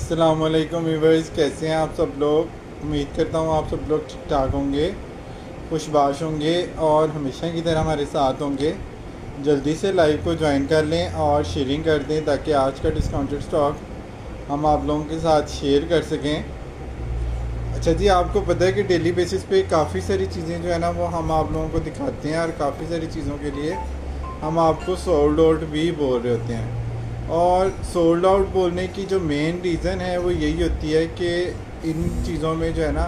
अस्सलामुअलैकुम व्यूवर्स, कैसे हैं आप सब लोग। उम्मीद करता हूँ आप सब लोग ठीक ठाक होंगे, खुशबाश होंगे और हमेशा की तरह हमारे साथ होंगे। जल्दी से लाइव को ज्वाइन कर लें और शेयरिंग कर दें ताकि आज का डिस्काउंटेड स्टॉक हम आप लोगों के साथ शेयर कर सकें। अच्छा जी, आपको पता है कि डेली बेसिस पे काफ़ी सारी चीज़ें जो है ना वो हम आप लोगों को दिखाते हैं और काफ़ी सारी चीज़ों के लिए हम आपको सोल्ड आउट भी बोल रहे होते हैं। और सोल्ड आउट बोलने की जो मेन रीज़न है वो यही होती है कि इन चीज़ों में जो है ना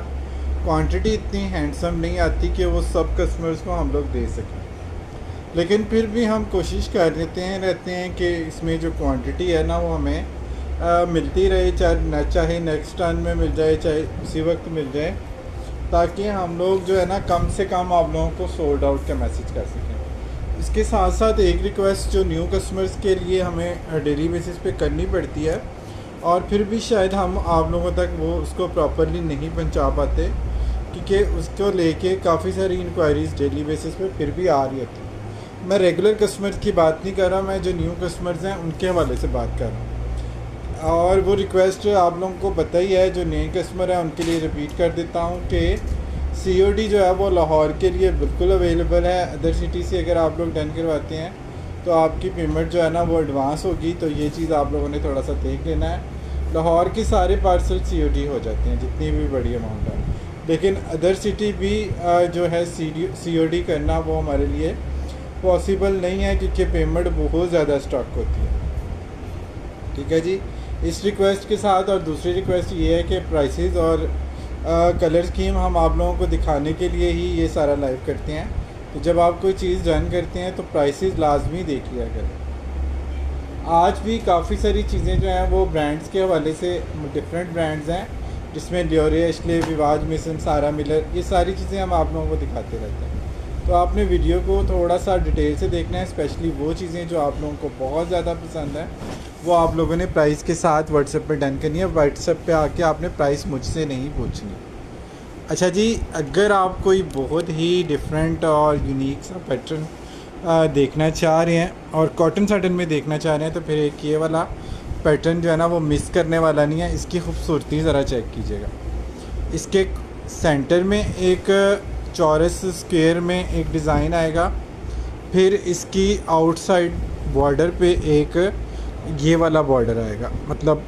क्वांटिटी इतनी हैंडसम नहीं आती कि वो सब कस्टमर्स को हम लोग दे सकें। लेकिन फिर भी हम कोशिश कर रहते हैं कि इसमें जो क्वांटिटी है ना वो हमें मिलती रहे, चाहे नेक्स्ट टर्न में मिल जाए, चाहे उसी वक्त मिल जाए, ताकि हम लोग जो है ना कम से कम आप लोगों को सोल्ड आउट का मैसेज कर सकें। इसके साथ साथ एक रिक्वेस्ट जो न्यू कस्टमर्स के लिए हमें डेली बेसिस पे करनी पड़ती है और फिर भी शायद हम आप लोगों तक वो उसको प्रॉपरली नहीं पहुंचा पाते, क्योंकि उसको लेके काफ़ी सारी इंक्वायरीज़ डेली बेसिस पे फिर भी आ रही होती है। मैं रेगुलर कस्टमर्स की बात नहीं कर रहा, मैं जो न्यू कस्टमर्स हैं उनके हवाले से बात कर रहा हूँ। और वो रिक्वेस्ट आप लोगों को पता ही है, जो नए कस्टमर हैं उनके लिए रिपीट कर देता हूँ कि COD जो है वो लाहौर के लिए बिल्कुल अवेलेबल है। अदर सिटी से अगर आप लोग डन करवाते हैं तो आपकी पेमेंट जो है ना वो एडवांस होगी, तो ये चीज़ आप लोगों ने थोड़ा सा देख लेना है। लाहौर के सारे पार्सल COD हो जाते हैं जितनी भी बड़ी अमाउंट है, लेकिन अदर सिटी भी जो है COD करना वो हमारे लिए पॉसिबल नहीं है, क्योंकि पेमेंट बहुत ज़्यादा स्टॉक होती है। ठीक है जी, इस रिक्वेस्ट के साथ और दूसरी रिक्वेस्ट ये है कि प्राइसेस और कलर स्कीम हम आप लोगों को दिखाने के लिए ही ये सारा लाइव करते हैं। तो जब आप कोई चीज़ रन करते हैं तो प्राइसेस लाजमी देख लिया करें। आज भी काफ़ी सारी चीज़ें जो हैं वो ब्रांड्स के हवाले से डिफरेंट ब्रांड्स हैं, जिसमें लियोरे, एशले, विवाज, मिसन, सारा मिलर, ये सारी चीज़ें हम आप लोगों को दिखाते रहते हैं। तो आपने वीडियो को थोड़ा सा डिटेल से देखना है, स्पेशली वो चीज़ें जो आप लोगों को बहुत ज़्यादा पसंद है वो आप लोगों ने प्राइस के साथ व्हाट्सएप पे डन करनी है। व्हाट्सएप पे आके आपने प्राइस मुझसे नहीं पूछनी। अच्छा जी, अगर आप कोई बहुत ही डिफरेंट और यूनिक सा पैटर्न देखना चाह रहे हैं और कॉटन साटन में देखना चाह रहे हैं तो फिर एक ये वाला पैटर्न जो है ना वो मिस करने वाला नहीं है। इसकी खूबसूरती ज़रा चेक कीजिएगा। इसके सेंटर में एक चौरस स्क्वायर में एक डिज़ाइन आएगा, फिर इसकी आउटसाइड बॉर्डर पे एक ये वाला बॉर्डर आएगा, मतलब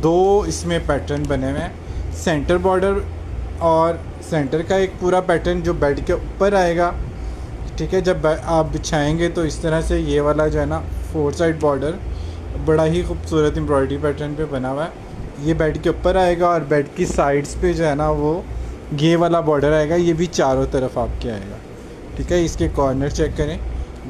दो इसमें पैटर्न बने हुए हैं। सेंटर बॉर्डर और सेंटर का एक पूरा पैटर्न जो बेड के ऊपर आएगा। ठीक है, जब आप बिछाएंगे तो इस तरह से ये वाला जो है ना 4 साइड बॉर्डर बड़ा ही खूबसूरत एम्ब्रॉयडरी पैटर्न पे बना हुआ है। ये बेड के ऊपर आएगा और बेड की साइड्स पे जो है ना वो ये वाला बॉर्डर आएगा। ये भी चारों तरफ आपके आएगा। ठीक है, इसके कॉर्नर चेक करें,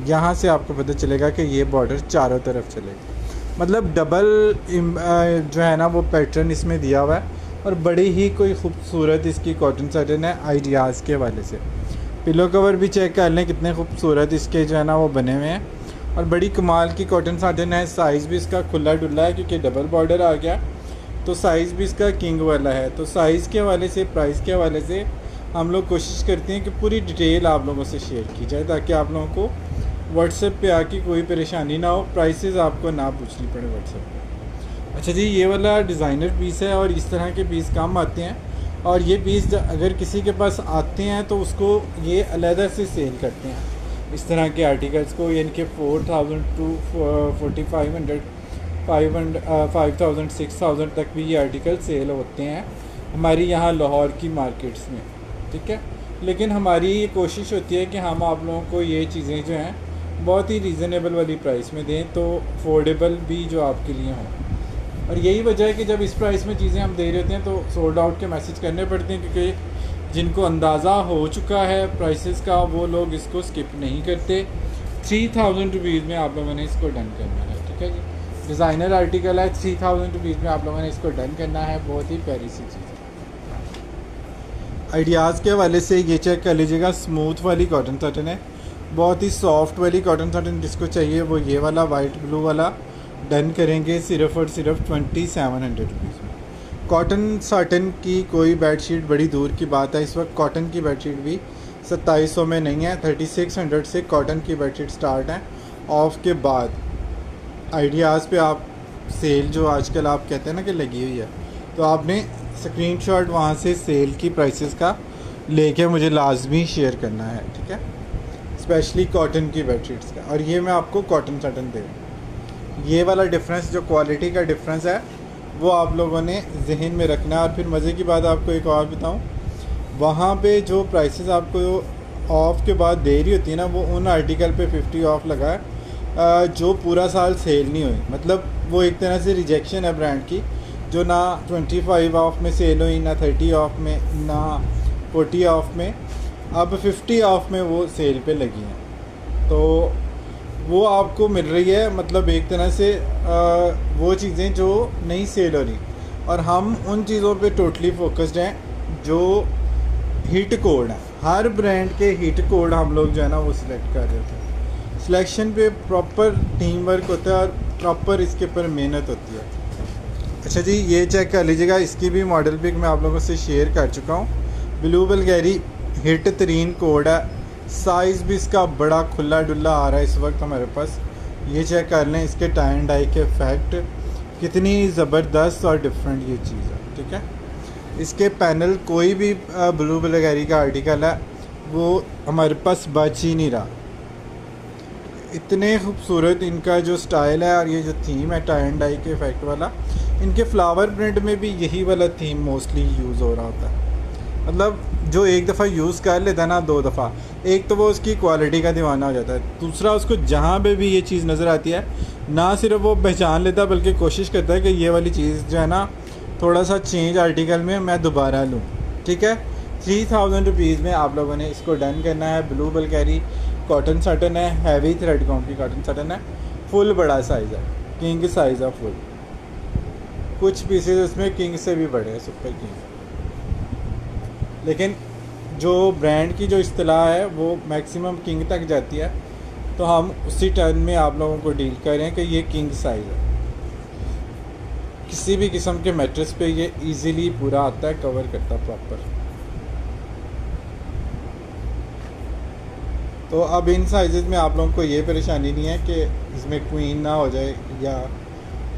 यहाँ से आपको पता चलेगा कि ये बॉर्डर चारों तरफ चलेगा, मतलब डबल जो है ना वो पैटर्न इसमें दिया हुआ है। और बड़ी ही कोई खूबसूरत इसकी कॉटन साटन है आइडियाज़ के वाले से। पिलो कवर भी चेक कर लें कितने खूबसूरत इसके जो है ना वो बने हुए हैं और बड़ी कमाल की कॉटन साटन है। साइज़ भी इसका खुला डुला है क्योंकि डबल बॉर्डर आ गया, तो साइज़ भी इसका किंग वाला है। तो साइज़ के हवाले से, प्राइस के हवाले से हम लोग कोशिश करते हैं कि पूरी डिटेल आप लोगों से शेयर की जाए ताकि आप लोगों को व्हाट्सएप पे आके कोई परेशानी ना हो, प्राइसेस आपको ना पूछनी पड़े व्हाट्सएप पे। अच्छा जी, ये वाला डिज़ाइनर पीस है और इस तरह के पीस कम आते हैं और ये पीस अगर किसी के पास आते हैं तो उसको ये अलहदा से सेल करते हैं इस तरह के आर्टिकल्स को, यानी कि 4000 टू 4500 5000 6000 तक भी ये आर्टिकल सेल होते हैं हमारी यहाँ लाहौर की मार्केट्स में। ठीक है, लेकिन हमारी ये कोशिश होती है कि हम आप लोगों को ये चीज़ें जो हैं बहुत ही रीज़नेबल वाली प्राइस में दें, तो अफोर्डेबल भी जो आपके लिए हों। और यही वजह है कि जब इस प्राइस में चीज़ें हम दे रहे होते हैं तो सोल्ड आउट के मैसेज करने पड़ते हैं, क्योंकि जिनको अंदाज़ा हो चुका है प्राइसेस का वो लोग इसको स्किप नहीं करते। 3000 रुपीज़ में आप लोगों ने इसको डन करना है। ठीक है जी, डिज़ाइनर आर्टिकल है, 3000 रुपीज़ में आप लोगों ने इसको डन करना है। बहुत ही प्यारी सी चीज़ है। आइडियाज़ के हवाले से ये चेक कर लीजिएगा, स्मूथ वाली कॉटन साटन है, बहुत ही सॉफ्ट वाली कॉटन साटन। जिसको चाहिए वो ये वाला वाइट ब्लू वाला डन करेंगे सिर्फ़ और सिर्फ 2700 रुपीज़ में। कॉटन साटन की कोई बेडशीट बड़ी दूर की बात है, इस वक्त कॉटन की बेडशीट भी 2700 में नहीं है, 3600 से कॉटन की बेडशीट स्टार्ट है। ऑफ के बाद आइडियाज़ पे आप सेल जो आजकल आप कहते हैं ना कि लगी हुई है, तो आपने स्क्रीनशॉट वहाँ से सेल की प्राइसेस का लेके मुझे लाजमी शेयर करना है, ठीक है। स्पेशली कॉटन की बेडशीट्स का। और ये मैं आपको कॉटन सटन दे रहा हूँ। ये वाला डिफरेंस जो क्वालिटी का डिफरेंस है वो आप लोगों ने जहन में रखना है। और फिर मज़े की बात आपको एक और बताऊँ, वहाँ पे जो प्राइसेस आपको ऑफ़ के बाद दे रही होती है ना, वो उन आर्टिकल पे 50 ऑफ़ लगा है जो पूरा साल सेल नहीं हुई। मतलब वो एक तरह से रिजेक्शन है ब्रांड की, जो ना 25 ऑफ़ में सेल हुई, ना 30 ऑफ़ में, ना 40 ऑफ़ में, अब 50 ऑफ़ में वो सेल पे लगी हैं। तो वो आपको मिल रही है, मतलब एक तरह से वो चीज़ें जो नहीं सेल हो रही। और हम उन चीज़ों पे टोटली फोकस्ड हैं जो हिट कोड है। हर ब्रांड के हिट कोड हम लोग जो है ना वो सिलेक्ट कर रहे थे। सिलेक्शन पे प्रॉपर टीम वर्क होता है और प्रॉपर इसके ऊपर मेहनत होती है। अच्छा जी, ये चेक कर लीजिएगा, इसकी भी मॉडल पिक मैं आप लोगों से शेयर कर चुका हूँ। ब्लू बल्गेरी हिट तरीन कोड है। साइज़ भी इसका बड़ा खुला डुल्ला आ रहा है इस वक्त हमारे पास। ये चेक कर लें इसके टाई एंड डाई के इफेक्ट, कितनी ज़बरदस्त और डिफरेंट ये चीज़ है, ठीक है। इसके पैनल कोई भी ब्लू बल्गेरी का आर्टिकल है वो हमारे पास बच ही नहीं रहा। इतने खूबसूरत इनका जो स्टाइल है और ये जो थीम है टाई एंड डाई के इफेक्ट वाला, इनके फ्लावर प्रिंट में भी यही वाला थीम मोस्टली यूज़ हो रहा होता है। मतलब जो एक दफ़ा यूज़ कर लेता है ना, 2 दफ़ा, एक तो वो उसकी क्वालिटी का दीवाना हो जाता है, दूसरा उसको जहाँ पे भी ये चीज़ नज़र आती है ना सिर्फ वो पहचान लेता है बल्कि कोशिश करता है कि ये वाली चीज़ जो है ना थोड़ा सा चेंज आर्टिकल में मैं दोबारा लूँ, ठीक है। 3000 रुपीज़ में आप लोगों ने इसको डन करना है। ब्लू बल्गेरी कॉटन सटन है, हैवी थ्रेड काउंट की कॉटन सटन है, फुल बड़ा साइज़ है, किंग साइज़ है फुल। कुछ पीसेज उसमें किंग से भी बड़े हैं, सुपर किंग। लेकिन जो ब्रांड की जो इस्तिलाह है वो मैक्सिमम किंग तक जाती है, तो हम उसी टर्न में आप लोगों को डील कर रहे हैं कि ये किंग साइज़ है। किसी भी किस्म के मैट्रेस पे ये इजीली पूरा आता है, कवर करता है प्रॉपर। तो अब इन साइज़ में आप लोगों को ये परेशानी नहीं है कि इसमें क्वीन ना हो जाए या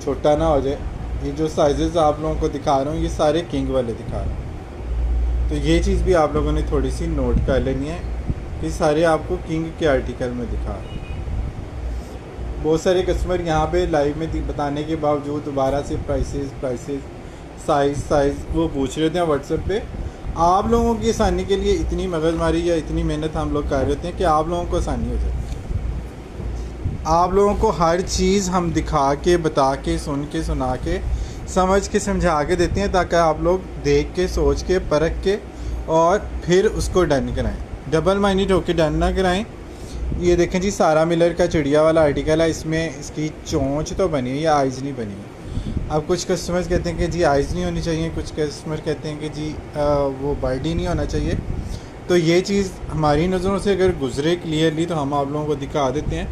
छोटा ना हो जाए। ये जो साइज़ आप लोगों को दिखा रहा हूँ ये सारे किंग वाले दिखा रहा हूँ। तो ये चीज़ भी आप लोगों ने थोड़ी सी नोट कर लेनी है कि सारे आपको किंग के आर्टिकल में दिखा रहे हैं। बहुत सारे कस्टमर यहाँ पे लाइव में बताने के बावजूद दोबारा से प्राइसेस साइज़ वो पूछ रहे थे व्हाट्सएप पे। आप लोगों की आसानी के लिए इतनी मगजमारी या इतनी मेहनत हम लोग कर रहे हैं कि आप लोगों को आसानी हो जाए। आप लोगों को हर चीज़ हम दिखा के, बता के, सुन के, सुना के, समझ के, समझा के देते हैं ताकि आप लोग देख के, सोच के, परख के और फिर उसको डन कराएं। डबल माइंडेड होकर डन ना कराएं। ये देखें जी, सारा मिलर का चिड़िया वाला आर्टिकल है। इसमें इसकी चोंच तो बनी है या आइज़ नहीं बनी है। अब कुछ कस्टमर्स कहते हैं कि जी आइज़ नहीं होनी चाहिए, कुछ कस्टमर कहते हैं कि जी वो बर्ड ही नहीं होना चाहिए। तो ये चीज़ हमारी नज़रों से अगर गुजरे क्लियरली तो हम आप लोगों को दिखा देते हैं।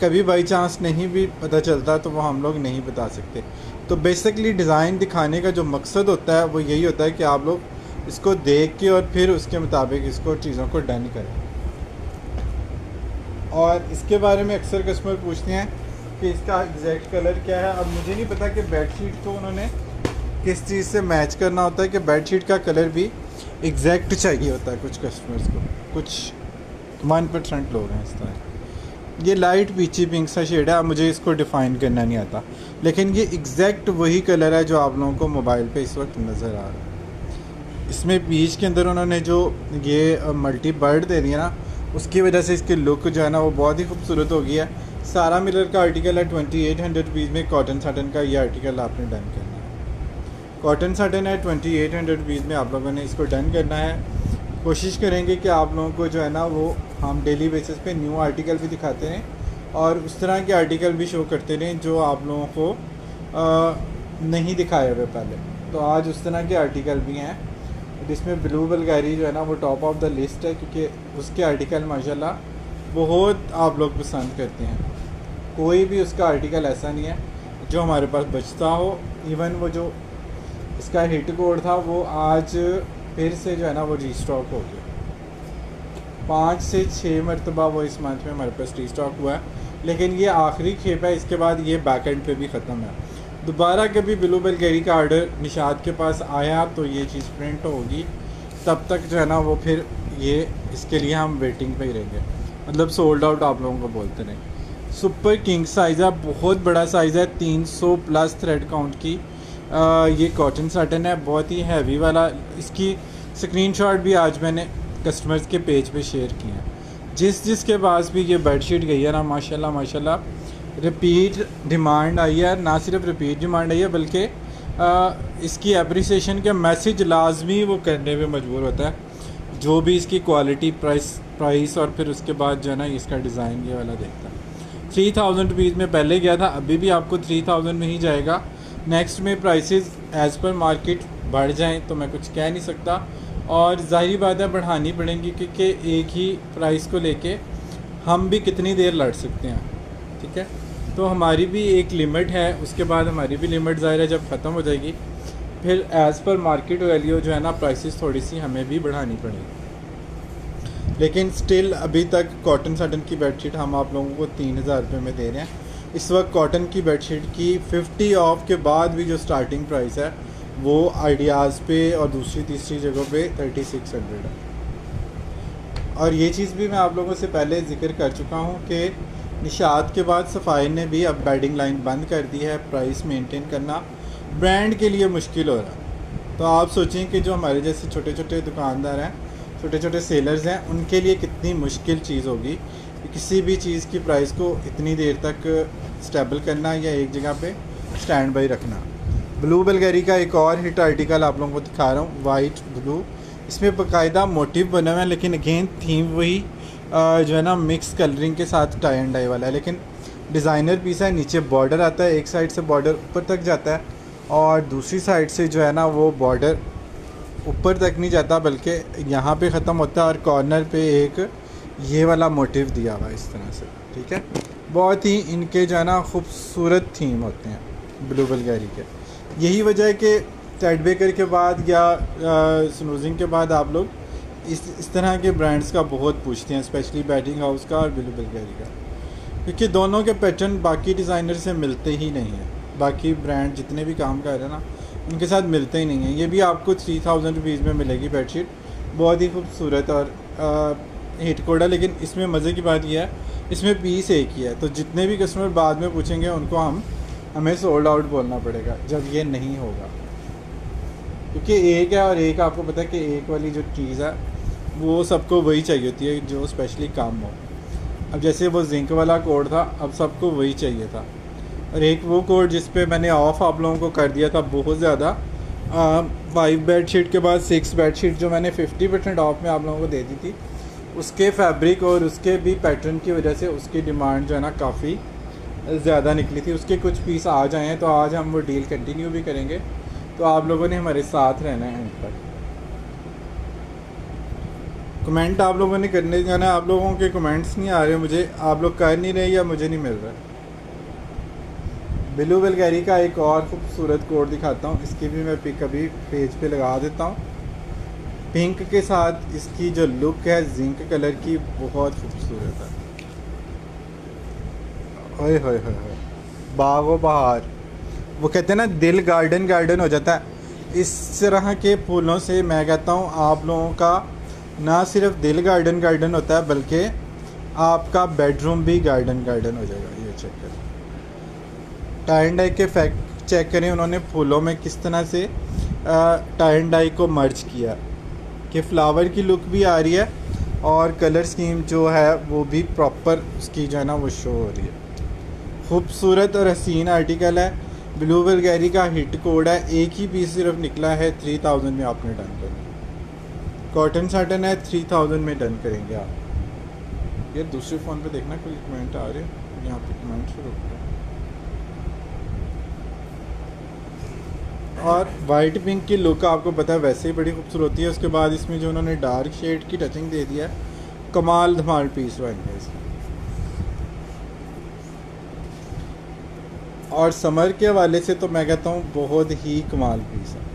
कभी बाई चांस नहीं भी पता चलता तो वो हम लोग नहीं बता सकते। तो बेसिकली डिज़ाइन दिखाने का जो मकसद होता है वो यही होता है कि आप लोग इसको देख के और फिर उसके मुताबिक इसको चीज़ों को डन करें। और इसके बारे में अक्सर कस्टमर पूछते हैं कि इसका एग्जैक्ट कलर क्या है। अब मुझे नहीं पता कि बेडशीट को उन्होंने किस चीज़ से मैच करना होता है कि बेडशीट का कलर भी एग्जैक्ट चाहिए होता है कुछ कस्टमर्स को। कुछ 1% लोग हैं इस तरह। ये लाइट पीची पिंक सा शेड है, मुझे इसको डिफ़ाइन करना नहीं आता, लेकिन ये एग्जैक्ट वही कलर है जो आप लोगों को मोबाइल पे इस वक्त नज़र आ रहा है। इसमें पीच के अंदर उन्होंने जो ये मल्टी बर्ड दे दिया ना, उसकी वजह से इसकी लुक जो है ना वो बहुत ही खूबसूरत हो गया है। सारा मिलर का आर्टिकल है 2800 रुपीज़ में। कॉटन साटन का ये आर्टिकल आपने डन करना है। कॉटन साटन है 2800 रुपीज़ में, आप लोगों ने इसको डन करना है। कोशिश करेंगे कि आप लोगों को जो है ना वो हम डेली बेसिस पे न्यू आर्टिकल भी दिखाते रहें और उस तरह के आर्टिकल भी शो करते रहें जो आप लोगों को नहीं दिखाए हुए पहले। तो आज उस तरह के आर्टिकल भी हैं जिसमें ब्लू बल्गेरी जो है ना वो टॉप ऑफ द लिस्ट है, क्योंकि उसके आर्टिकल माशाल्लाह बहुत आप लोग पसंद करते हैं। कोई भी उसका आर्टिकल ऐसा नहीं है जो हमारे पास बचता हो। इवन वो जो इसका हिट कोड था वो आज फिर से जो है ना वो रीस्टॉक हो गया। 5 से 6 मरतबा वो इस मंथ में हमारे पास रीस्टॉक हुआ है, लेकिन ये आखिरी खेप है। इसके बाद ये बैक एंड पे भी ख़त्म है। दोबारा कभी ब्लू बल्गेरी का ऑर्डर निशात के पास आया तो ये चीज़ प्रिंट होगी, तब तक जो है ना वो फिर ये इसके लिए हम वेटिंग पे ही रहेंगे, मतलब सोल्ड आउट आप लोगों को बोलते रहें। सुपर किंग साइज़ है, बहुत बड़ा साइज़ है, 300 प्लस थ्रेड काउंट की। ये कॉटन साटन है, बहुत ही हैवी वाला। इसकी स्क्रीनशॉट भी आज मैंने कस्टमर्स के पेज पे शेयर किए हैं। जिसके पास भी ये बेडशीट गई है ना, माशाल्लाह माशाल्लाह रिपीट डिमांड आई है। ना सिर्फ रिपीट डिमांड आई है बल्कि इसकी अप्रिसिएशन के मैसेज लाजमी वो करने पे मजबूर होता है, जो भी इसकी क्वालिटी प्राइस और फिर उसके बाद जो है ना इसका डिज़ाइन ये वाला देखता है। 3000 रुपीज़ में पहले गया था, अभी भी आपको 3000 में ही जाएगा। नेक्स्ट में प्राइसेस एज़ पर मार्केट बढ़ जाएं तो मैं कुछ कह नहीं सकता, और ज़ाहिर बात है बढ़ानी पड़ेंगी, क्योंकि एक ही प्राइस को लेके हम भी कितनी देर लड़ सकते हैं, ठीक है। तो हमारी भी एक लिमिट है, उसके बाद हमारी भी लिमिट ज़ाहिर है जब ख़त्म हो जाएगी फिर एज़ पर मार्केट वैल्यू जो है ना प्राइसेस थोड़ी सी हमें भी बढ़ानी पड़ेगी। लेकिन स्टिल अभी तक कॉटन साटन की बेडशीट हम आप लोगों को 3000 रुपये में दे रहे हैं। इस वक्त कॉटन की बेडशीट की 50 ऑफ के बाद भी जो स्टार्टिंग प्राइस है वो आइडियाज़ पे और दूसरी तीसरी जगहों पे 3600 है। और ये चीज़ भी मैं आप लोगों से पहले ज़िक्र कर चुका हूँ कि निशात के बाद सफ़ाई ने भी अब बेडिंग लाइन बंद कर दी है। प्राइस मेंटेन करना ब्रांड के लिए मुश्किल हो रहा है। तो आप सोचें कि जो हमारे जैसे छोटे छोटे दुकानदार हैं, छोटे छोटे सेलर्स हैं, उनके लिए कितनी मुश्किल चीज़ होगी कि किसी भी चीज़ की प्राइस को इतनी देर तक स्टेबल करना या एक जगह पे स्टैंड बाई रखना। ब्लू बल्गेरी का एक और हिट आर्टिकल आप लोगों को दिखा रहा हूँ, वाइट ब्लू। इसमें बाकायदा मोटिव बना हुआ है, लेकिन अगेन थीम वही जो है ना मिक्स कलरिंग के साथ टाई एंड डाई वाला है, लेकिन डिज़ाइनर पीस है। नीचे बॉर्डर आता है, एक साइड से बॉर्डर ऊपर तक जाता है और दूसरी साइड से जो है ना वो बॉर्डर ऊपर तक नहीं जाता बल्कि यहाँ पे ख़त्म होता है, और कॉर्नर पे एक ये वाला मोटिव दिया हुआ है इस तरह से, ठीक है। बहुत ही इनके जो है ना खूबसूरत थीम होते हैं ब्लू बल्गेरी के। यही वजह है कि टेड बेकर के बाद या स्नूजिंग के बाद आप लोग इस तरह के ब्रांड्स का बहुत पूछते हैं, स्पेशली बैटिंग हाउस का और ब्लू बल्गेरी का, क्योंकि दोनों के पैटर्न बाकी डिज़ाइनर से मिलते ही नहीं हैं। बाकी ब्रांड जितने भी काम कर रहे हैं ना उनके साथ मिलते ही नहीं हैं। ये भी आपको 3000 रुपीज़ में मिलेगी बेडशीट, बहुत ही खूबसूरत और हिट कोड है। लेकिन इसमें मज़े की बात यह है इसमें पीस एक ही है, तो जितने भी कस्टमर बाद में पूछेंगे उनको हमें सोल्ड आउट बोलना पड़ेगा जब ये नहीं होगा, क्योंकि एक है और एक आपको पता है कि एक वाली जो चीज़ है वो सबको वही चाहिए होती है जो स्पेशली काम हो। अब जैसे वो जिंक वाला कोड था, अब सबको वही चाहिए था। और एक वो कोड जिस पे मैंने ऑफ़ आप लोगों को कर दिया था बहुत ज़्यादा, 5 बेडशीट के बाद 6 बेडशीट जो मैंने 50% ऑफ में आप लोगों को दे दी थी, उसके फैब्रिक और उसके भी पैटर्न की वजह से उसकी डिमांड जो है ना काफ़ी ज़्यादा निकली थी। उसके कुछ पीस आ जाए हैं तो आज हम वो डील कंटिन्यू भी करेंगे, तो आप लोगों ने हमारे साथ रहना है एंड तक। कमेंट आप लोगों ने करने जाना, आप लोगों के कमेंट्स नहीं आ रहे मुझे, आप लोग कर नहीं रहे या मुझे नहीं मिल रहा। ब्लू बल्गेरी का एक और खूबसूरत कोड दिखाता हूँ, इसकी भी मैं पिक अभी पेज पे लगा देता हूँ। पिंक के साथ इसकी जो लुक है जिंक कलर की बहुत खूबसूरत है। ओए होए होए, बागो बहार, वो कहते हैं ना दिल गार्डन गार्डन हो जाता है। इस तरह के फूलों से मैं कहता हूँ आप लोगों का ना सिर्फ दिल गार्डन गार्डन होता है बल्कि आपका बेडरूम भी गार्डन गार्डन हो जाएगा। ये चेक करें, टाई एंड डाई के फैक्ट चेक करें उन्होंने फूलों में किस तरह से टाई एंड डाई को मर्ज किया कि फ्लावर की लुक भी आ रही है और कलर स्कीम जो है वो भी प्रॉपर उसकी जो है ना वो शो हो रही है। खूबसूरत और हसीन आर्टिकल है, ब्लू बल्गेरी का हिट कोड है। एक ही पीस सिर्फ निकला है, 3000 में आपने डन करना। कॉटन साटन है, 3000 में डन करेंगे आप। ये दूसरे फ़ोन पे देखना कोई कमेंट आ रहे हैं, यहाँ पे कमेंट शुरू हो। और वाइट पिंक की लुक आपको पता है वैसे ही बड़ी खूबसूरत होती है। उसके बाद इसमें जो उन्होंने डार्क शेड की टचिंग दे दिया है, कमाल धमाल पीस बन गया इसमें। और समर के हवाले से तो मैं कहता हूँ बहुत ही कमाल पीस है।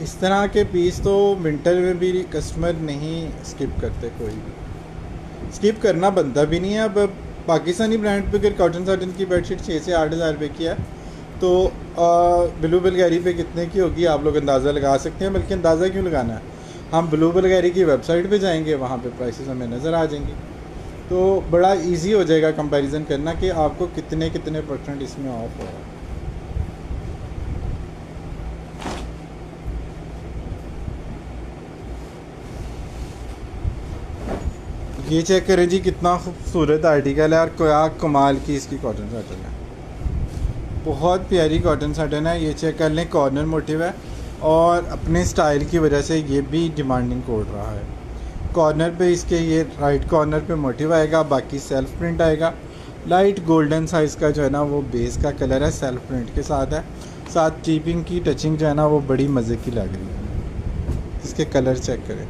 इस तरह के पीस तो विंटर में भी कस्टमर नहीं स्किप करते, कोई भी स्किप करना बनता भी नहीं है। अब पाकिस्तानी ब्रांड पे अगर कॉटन साटन की बेडशीट 6 से 8 हज़ार रुपये की है तो ब्लू बुल्गारी पे कितने की होगी आप लोग अंदाज़ा लगा सकते हैं। बल्कि अंदाज़ा क्यों लगाना है, हम ब्लू बुल्गारी की वेबसाइट पे जाएंगे, वहाँ पे प्राइसेस हमें नज़र आ जाएंगी। तो बड़ा इजी हो जाएगा कंपैरिजन करना कि आपको कितने कितने % इसमें ऑफ हो रहा है। ये चेक करें जी, कितना खूबसूरत आर्टिकल है और क्या कमाल की इसकी कॉटन सैटन है। बहुत प्यारी कॉटन सैटन है। ये चेक कर लें, कॉर्नर मोटिव है और अपने स्टाइल की वजह से ये भी डिमांडिंग कोड रहा है। कॉर्नर पे इसके ये राइट कॉर्नर पे मोटिव आएगा, बाकी सेल्फ प्रिंट आएगा। लाइट गोल्डन साइज़ का जो है ना वो बेस का कलर है, सेल्फ प्रिंट के साथ है। साथ चीपिंग की टचिंग जो है ना वो बड़ी मज़े की लग रही है। इसके कलर चेक करें,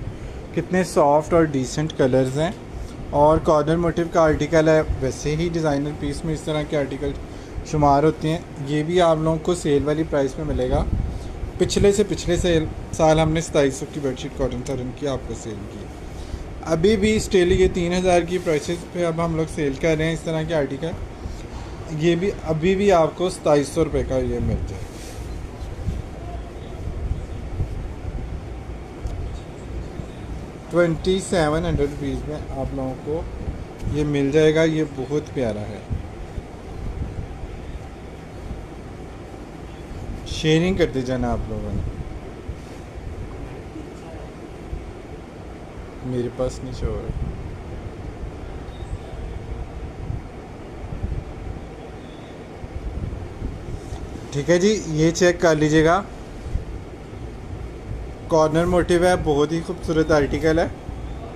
कितने सॉफ्ट और डिसेंट कलर्स हैं। और कॉर्नर मोटिव का आर्टिकल है, वैसे ही डिज़ाइनर पीस में इस तरह के आर्टिकल शुमार होते हैं। ये भी आप लोगों को सेल वाली प्राइस में मिलेगा। पिछले साल हमने 2700 की बेडशीट कॉटन सैटन की आपको सेल की। अभी भी स्टिल ये 3000 की प्राइसेस पे अब हम लोग सेल कर रहे हैं इस तरह के आर्टिकल। ये भी अभी भी आपको 2700 रुपये का ये मिल जाए। ₹2700 में आप लोगों को ये मिल जाएगा। ये बहुत प्यारा है। शेयरिंग करते जाना आप लोगों ने। मेरे पास नहीं शो है। ठीक है जी, ये चेक कर लीजिएगा। कॉर्नर मोटिव है, बहुत ही खूबसूरत आर्टिकल है।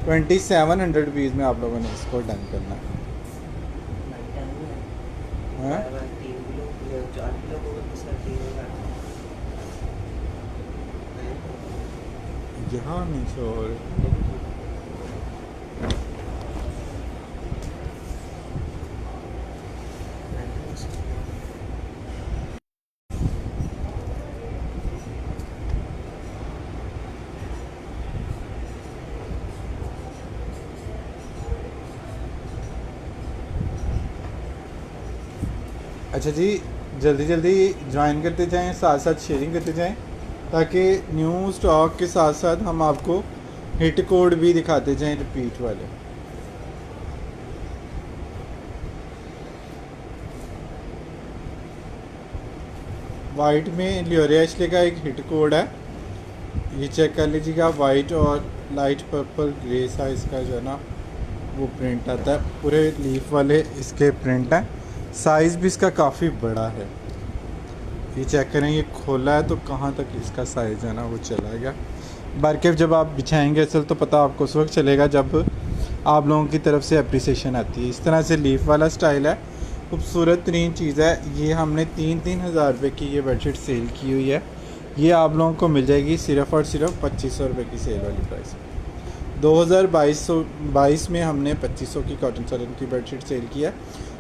₹2700 में आप लोगों ने इसको डन करना है। यहाँ नहीं शो हो रहा। अच्छा जी, जल्दी जल्दी ज्वाइन करते जाएं, साथ साथ शेयरिंग करते जाएं, ताकि न्यू स्टॉक के साथ साथ हम आपको हिट कोड भी दिखाते जाएं रिपीट वाले। वाइट में लियोरिया एशले का एक हिट कोड है, ये चेक कर लीजिएगा। वाइट और लाइट पर्पल ग्रे साइज़ का जो है ना वो प्रिंट आता है। पूरे लीफ वाले इसके प्रिंट हैं। साइज़ भी इसका काफ़ी बड़ा है। ये चेक करें, ये खोला है तो कहाँ तक इसका साइज़ है ना वो चला गया। बारकेफ जब आप बिछाएंगे असल तो पता आपको उस वक्त चलेगा जब आप लोगों की तरफ से अप्रिसिएशन आती है। इस तरह से लीफ वाला स्टाइल है, खूबसूरत तरीन चीज़ है। ये हमने 3,000 रुपये की ये बेडशीट सेल की हुई है। ये आप लोगों को मिल जाएगी सिर्फ़ और सिर्फ 2500 रुपये की सेल वाली प्राइस। 2022 में हमने 2500 की कॉटन सैटन की बेडशीट सेल किया।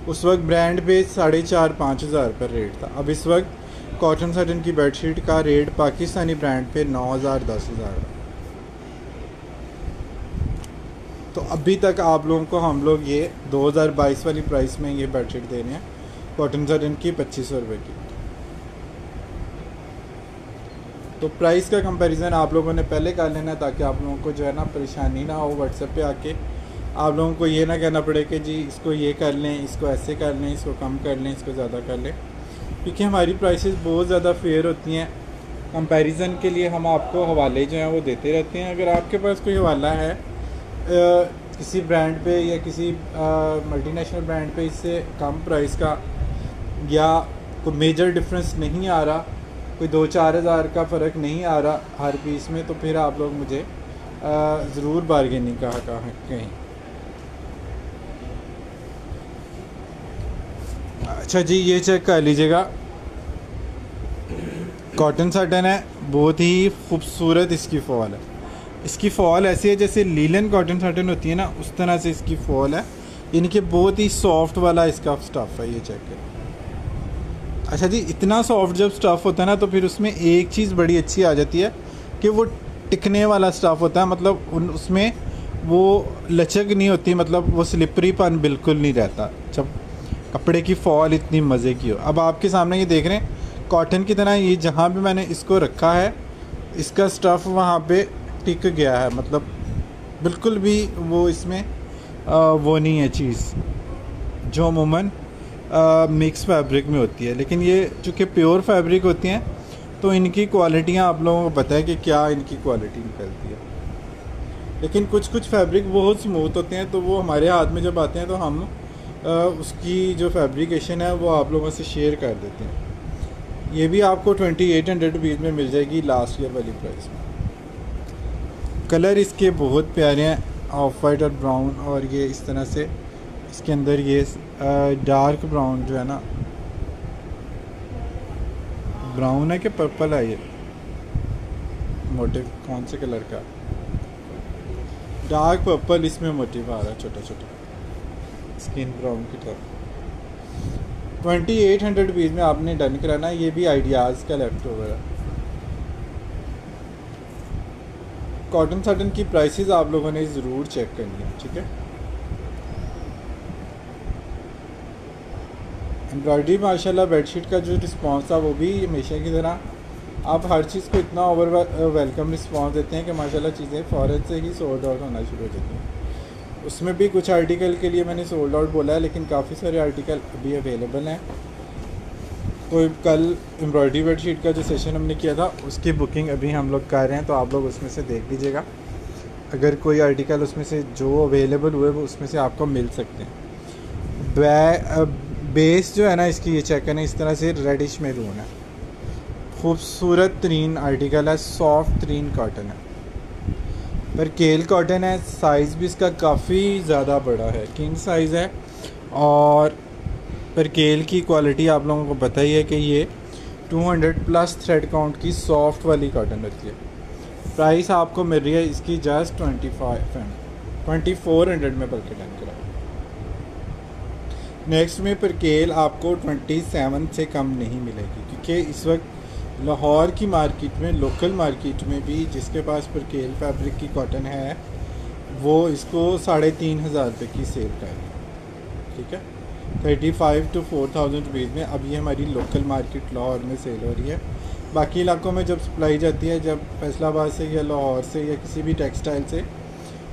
उस वक्त ब्रांड पे 4,500-5 हज़ार पर रेट था। अब इस वक्त कॉटन सैटन की बेडशीट का रेट पाकिस्तानी ब्रांड पे 9,000-10,000 है। तो अभी तक आप लोगों को हम लोग ये 2022 वाली प्राइस में ये बेडशीट दे रहे हैं कॉटन सैटन की 2500 रुपये की। तो प्राइस का कंपैरिजन आप लोगों ने पहले कर लेना ताकि आप लोगों को जो है ना परेशानी ना हो। व्हाट्सएप पे आके आप लोगों को ये ना कहना पड़े कि जी इसको ये कर लें, इसको ऐसे कर लें, इसको कम कर लें, इसको ज़्यादा कर लें, क्योंकि हमारी प्राइसेस बहुत ज़्यादा फेयर होती हैं। कंपैरिजन के लिए हम आपको हवाले जो हैं वो देते रहते हैं। अगर आपके पास कोई हवाला है किसी ब्रांड पे या किसी मल्टीनेशनल ब्रांड पे इससे कम प्राइस का या कोई मेजर डिफरेंस नहीं आ रहा, कोई 2-4 हज़ार का फ़र्क नहीं आ रहा हर पीस में, तो फिर आप लोग मुझे ज़रूर बारगेनिंग कहीं। अच्छा जी, ये चेक कर लीजिएगा। कॉटन सैटन है, बहुत ही खूबसूरत इसकी फॉल है। इसकी फॉल ऐसी है जैसे लीलन कॉटन सैटन होती है ना, उस तरह से इसकी फॉल है। इनके बहुत ही सॉफ्ट वाला इसका स्टफ़ है, ये चेक करें। अच्छा जी, इतना सॉफ्ट जब स्टफ़ होता है ना तो फिर उसमें एक चीज़ बड़ी अच्छी आ जाती है कि वो टिकने वाला स्टफ़ होता है। मतलब उसमें वो लचक नहीं होती, मतलब वो स्लिपरीपन बिल्कुल नहीं रहता जब कपड़े की फॉल इतनी मज़े की हो। अब आपके सामने ये देख रहे हैं कॉटन की तरह ये जहाँ भी मैंने इसको रखा है इसका स्टफ़ वहाँ पे टिक गया है, मतलब बिल्कुल भी वो इसमें वो नहीं है चीज़ जो अमूमन मिक्स फैब्रिक में होती है। लेकिन ये चूँकि प्योर फैब्रिक होती हैं तो इनकी क्वालिटियाँ आप लोगों को पता है कि क्या इनकी क्वालिटी निकलती है। लेकिन कुछ कुछ फैब्रिक बहुत स्मूथ होते हैं तो वो हमारे हाथ में जब आते हैं तो हम उसकी जो फैब्रिकेशन है वो आप लोगों से शेयर कर देते हैं। ये भी आपको 2800 रुपीज़ में मिल जाएगी लास्ट ईयर वाली प्राइस में। कलर इसके बहुत प्यारे हैं, ऑफ वाइट और ब्राउन, और ये इस तरह से इसके अंदर ये डार्क ब्राउन जो है ना, ब्राउन है कि पर्पल है, ये मोटिव कौन से कलर का, डार्क पर्पल इसमें मोटिव आ रहा है छोटा छोटा स्किन ब्राउन की तरफ। 2800 रुपीज़ में आपने डन कराना। ये भी आइडियाज़ का लेफ्ट ओवर है। कॉटन साटन की प्राइसेस आप लोगों ने ज़रूर चेक करनी है, ठीक है। एम्ब्रॉयडरी माशाल्लाह बेडशीट का जो रिस्पांस था वो भी हमेशा की तरह आप हर चीज़ को इतना ओवर वेलकम रिस्पांस देते हैं कि माशाल्लाह चीज़ें फ़ौरन से ही सोल्ड आउट होना शुरू हो जाती हैं। उसमें भी कुछ आर्टिकल के लिए मैंने सोल्ड आउट बोला है, लेकिन काफ़ी सारे आर्टिकल अभी अवेलेबल हैं। तो कल एम्ब्रॉयडरी बेडशीट का जो सेशन हमने किया था उसकी बुकिंग अभी हम लोग कर रहे हैं, तो आप लोग उसमें से देख लीजिएगा। अगर कोई आर्टिकल उसमें से जो अवेलेबल हुए वो उसमें से आपको मिल सकते हैं। बेस जो है ना इसकी, ये चेक करें, इस तरह से रेडिश मैरून है, खूबसूरत तरीन आर्टिकल है, सॉफ्ट तरीन कॉटन है, पर केल कॉटन है। साइज़ भी इसका काफ़ी ज़्यादा बड़ा है, किंग साइज़ है। और पर केल की क्वालिटी आप लोगों को पता ही है कि ये 200 प्लस थ्रेड काउंट की सॉफ्ट वाली कॉटन रहती है। प्राइस आपको मिल रही है इसकी जस्ट 2400 में, बल्कि डन करा। नेक्स्ट में पर केल आपको 27 से कम नहीं मिलेगी, क्योंकि इस वक्त लाहौर की मार्केट में, लोकल मार्केट में भी जिसके पास पर केल फैब्रिक की कॉटन है वो इसको 3500 रुपये की सेल कर रही है, ठीक है। 35 to 4000 रुपीज़ में अब ये हमारी लोकल मार्केट लाहौर में सेल हो रही है। बाकी इलाकों में जब सप्लाई जाती है, जब फैसलाबाद से या लाहौर से या किसी भी टेक्सटाइल से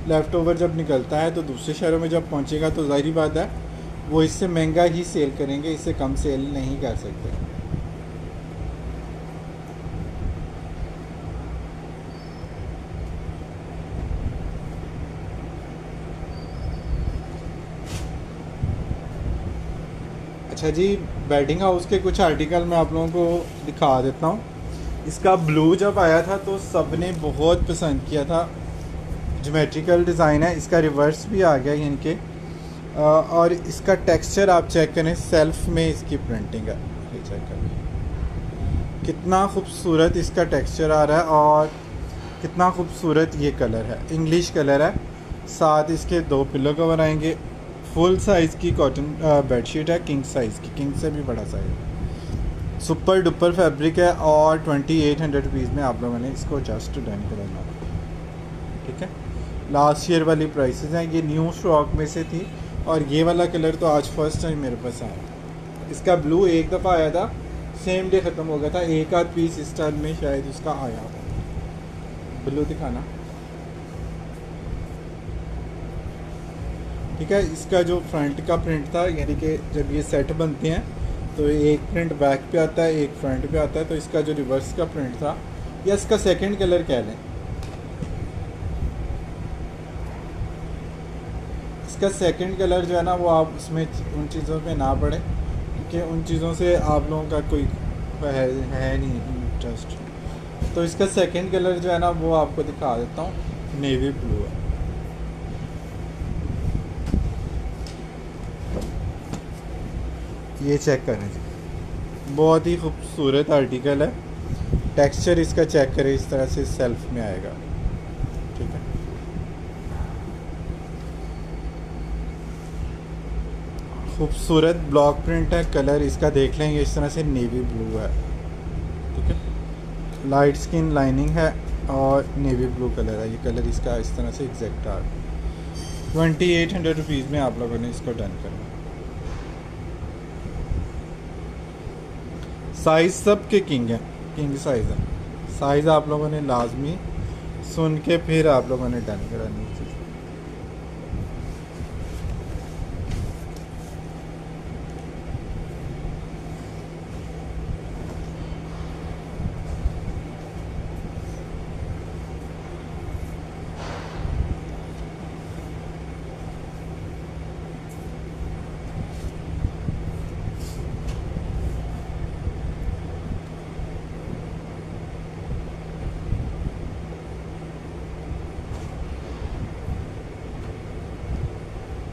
लेफ़्ट ओवर जब निकलता है तो दूसरे शहरों में जब पहुंचेगा तो ज़ाहिर बात है वो इससे महंगा ही सेल करेंगे, इससे कम सेल नहीं कर सकते। अच्छा जी, बेडिंग हाउस के कुछ आर्टिकल मैं आप लोगों को दिखा देता हूँ। इसका ब्लू जब आया था तो सब ने बहुत पसंद किया था। ज्योमेट्रिकल डिज़ाइन है, इसका रिवर्स भी आ गया इनके, और इसका टेक्सचर आप चेक करें, सेल्फ में इसकी प्रिंटिंग है, ये चेक करें कितना खूबसूरत इसका टेक्सचर आ रहा है और कितना खूबसूरत ये कलर है, इंग्लिश कलर है। साथ इसके 2 पिलो कवर आएंगे। फुल साइज़ की कॉटन बेडशीट है, किंग साइज़ की, किंग से भी बड़ा साइज़ है। सुपर डुपर फैब्रिक है और 2800 रुपीज़ में आप लोगों ने इसको जस्ट डन करना, ठीक है। लास्ट ईयर वाली प्राइसेस हैं, ये न्यू स्टॉक में से थी और ये वाला कलर तो आज फर्स्ट टाइम मेरे पास आया। इसका ब्लू एक दफ़ा आया था, सेम डे ख़त्म हो गया था, एक आध पीस इस टाइम में शायद उसका आया। ब्लू दिखाना, ठीक है। इसका जो फ्रंट का प्रिंट था, यानी कि जब ये सेट बनते हैं तो एक प्रिंट बैक पे आता है, एक फ्रंट पे आता है, तो इसका जो रिवर्स का प्रिंट था या इसका सेकंड कलर कह लें, इसका सेकंड कलर जो है ना वो आप उसमें उन चीज़ों पे ना पड़े, क्योंकि उन चीज़ों से आप लोगों का कोई है नहीं इंटरेस्ट। तो इसका सेकंड कलर जो है ना वो आपको दिखा देता हूँ, नेवी ब्लू है। ये चेक करें जी, बहुत ही खूबसूरत आर्टिकल है। टेक्सचर इसका चेक करें, इस तरह से सेल्फ में आएगा, ठीक है। खूबसूरत ब्लॉक प्रिंट है, कलर इसका देख लें, ये इस तरह से नेवी ब्लू है, ठीक है। लाइट स्किन लाइनिंग है और नेवी ब्लू कलर है, ये कलर इसका इस तरह से एग्जैक्ट आ रहा है। 2800 रुपीज़ में आप लोगों ने इसको डन करना। साइज़ सब के किंग है, किंग साइज़ है। साइज़ आप लोगों ने लाजमी सुन के फिर आप लोगों ने डन करानी है चीज़।